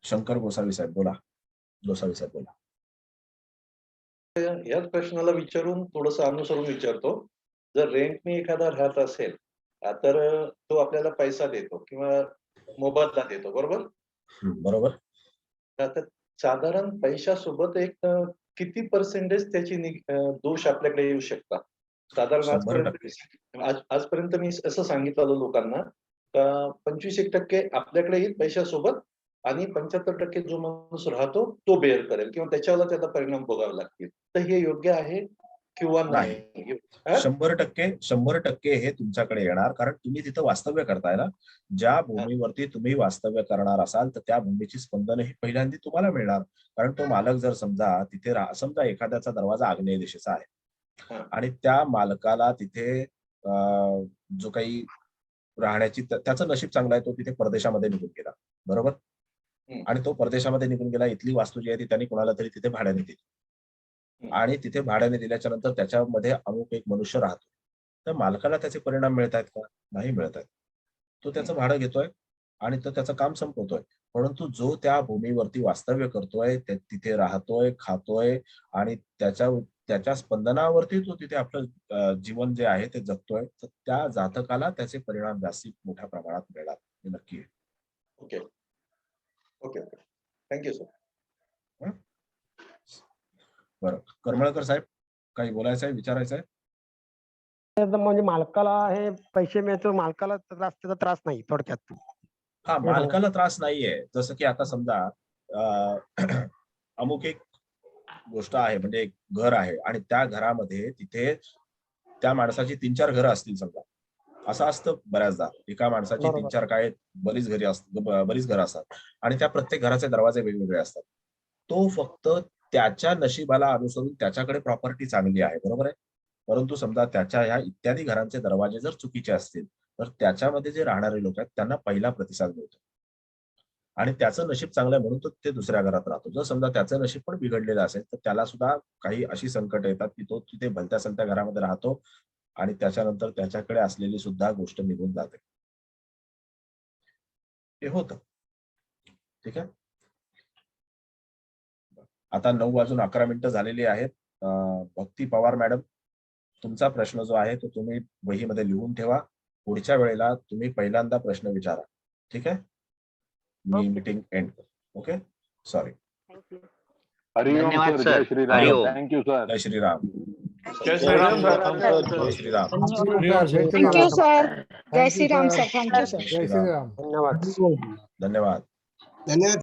शंकर गोसावी साहेब बोला. गोसावी साहेब बोला. याच प्रश्नाला विचारून थोडंसं अनुसरून विचारतो. जर रेंटने एखादा राहत असेल तर तो आपल्याला पैसा देतो किंवा मोबदला देतो, बरोबर? बरोबर. आता साधारण पैशासोबत एक किती पर्सेंटेज त्याची दोष आपल्याकडे येऊ शकतात? साधारण आजपर्यंत मी असं सांगितलं लोकांना का 25% आपल्याकडे येईल पैशासोबत आणि 75% जो माणूस राहतो तो बेअर करेल किंवा त्याच्यावर त्याचा परिणाम भोगावे लागतील. तर हे योग्य आहे किंवा नाही? 100% हे तुमच्याकडे येणार, कारण तुम्ही तिथं वास्तव्य करताय ना. ज्या भूमीवरती तुम्ही वास्तव्य करणार असाल तर त्या भूमीची स्पंदन ही पहिल्यांदा तुम्हाला मिळणार. कारण तो मालक जर समजा तिथे समजा एखाद्याचा दरवाजा आग्नेय दिशेचा आहे आणि त्या मालकाला तिथे जो काही राहण्याची त्याचं नशीब चांगलं आहे, तो तिथे परदेशामध्ये निघून गेला, बरोबर. आणि तो परदेशामध्ये निघून गेला, इथली वास्तू जी आहे ती त्यांनी कोणाला तरी तिथे भाड्याने दिली आणि तिथे भाड्याने दिल्याच्या नंतर त्याच्यामध्ये अमुक एक मनुष्य राहतो. तर मालकाला त्याचे परिणाम मिळत आहेत का? नाही मिळत आहेत. तो त्याचं भाडं घेतोय आणि तो त्याचं काम संपवतोय. परंतु जो त्या भूमीवरती वास्तव्य करतोय, तिथे राहतोय, खातोय आणि त्याच्या स्पंदनावरती तो तिथे आपलं जीवन जे आहे ते जगतोय, तर त्या जातकाला त्याचे परिणाम जास्ती मोठ्या प्रमाणात मिळणार हे नक्की आहे. Okay okay okay, thank you sir. बरं, करमळकर साहेब काही बोलायचं आहे, विचारायचं आहे? म्हणजे मालकाला हे पैसे मिळतो, मालकाला त्याचा त्रास नाही थोडक्यात. हा, मालकाला त्रास नाहीये. जसं की आता समजा अमुक एक गोष्ट आहे, म्हणजे एक घर आहे आणि त्या घरामध्ये तिथे त्या माणसाची 3-4 घरं असतील समजा. असं असतं बऱ्याचदा, एका माणसाची 3-4 काय बरीच घरं असतात आणि त्या प्रत्येक घराचे दरवाजे वेगवेगळे असतात. तो फक्त त्याच्या नशिबाला अनुसरून त्याच्याकडे प्रॉपर्टी चांगली आहे, बरोबर आहे. परंतु समजा त्याच्या ह्या इत्यादी घरांचे दरवाजे जर चुकीचे असतील तर त्याच्यामध्ये जे राहणारे लोक आहेत त्यांना पहिला प्रतिसाद मिळतो आणि त्याचं नशीब चांगलं आहे म्हणून तो ते दुसऱ्या घरात राहतो. जर समजा त्याचं नशीब पण बिघडलेलं असेल तर त्याला सुद्धा काही अशी संकट येतात की तो तिथे भलत्या सलत्या घरामध्ये राहतो आणि त्याच्यानंतर त्याच्याकडे असलेली सुद्धा गोष्ट निघून जाते. हे होतं. ठीक आहे. आता 9:11 झालेली आहेत. भक्ती पवार मॅडम, तुमचा प्रश्न जो आहे तो तुम्ही वहीमध्ये लिहून ठेवा. पुढच्या वेळेला तुम्ही पहिल्यांदा प्रश्न विचारा. ठीक आहे? मी मीटिंग एंड करतो. Okay, sorry. हरिओम धन्यवाद सर, सर. जय श्रीराम. हरिओम. Thank you sir. जय श्रीराम. जय श्रीराम सर. जय श्रीराम. Thank you sir. जय श्रीराम सर. Thank you sir. जय श्रीराम. धन्यवाद. धन्यवाद. धन्यवाद.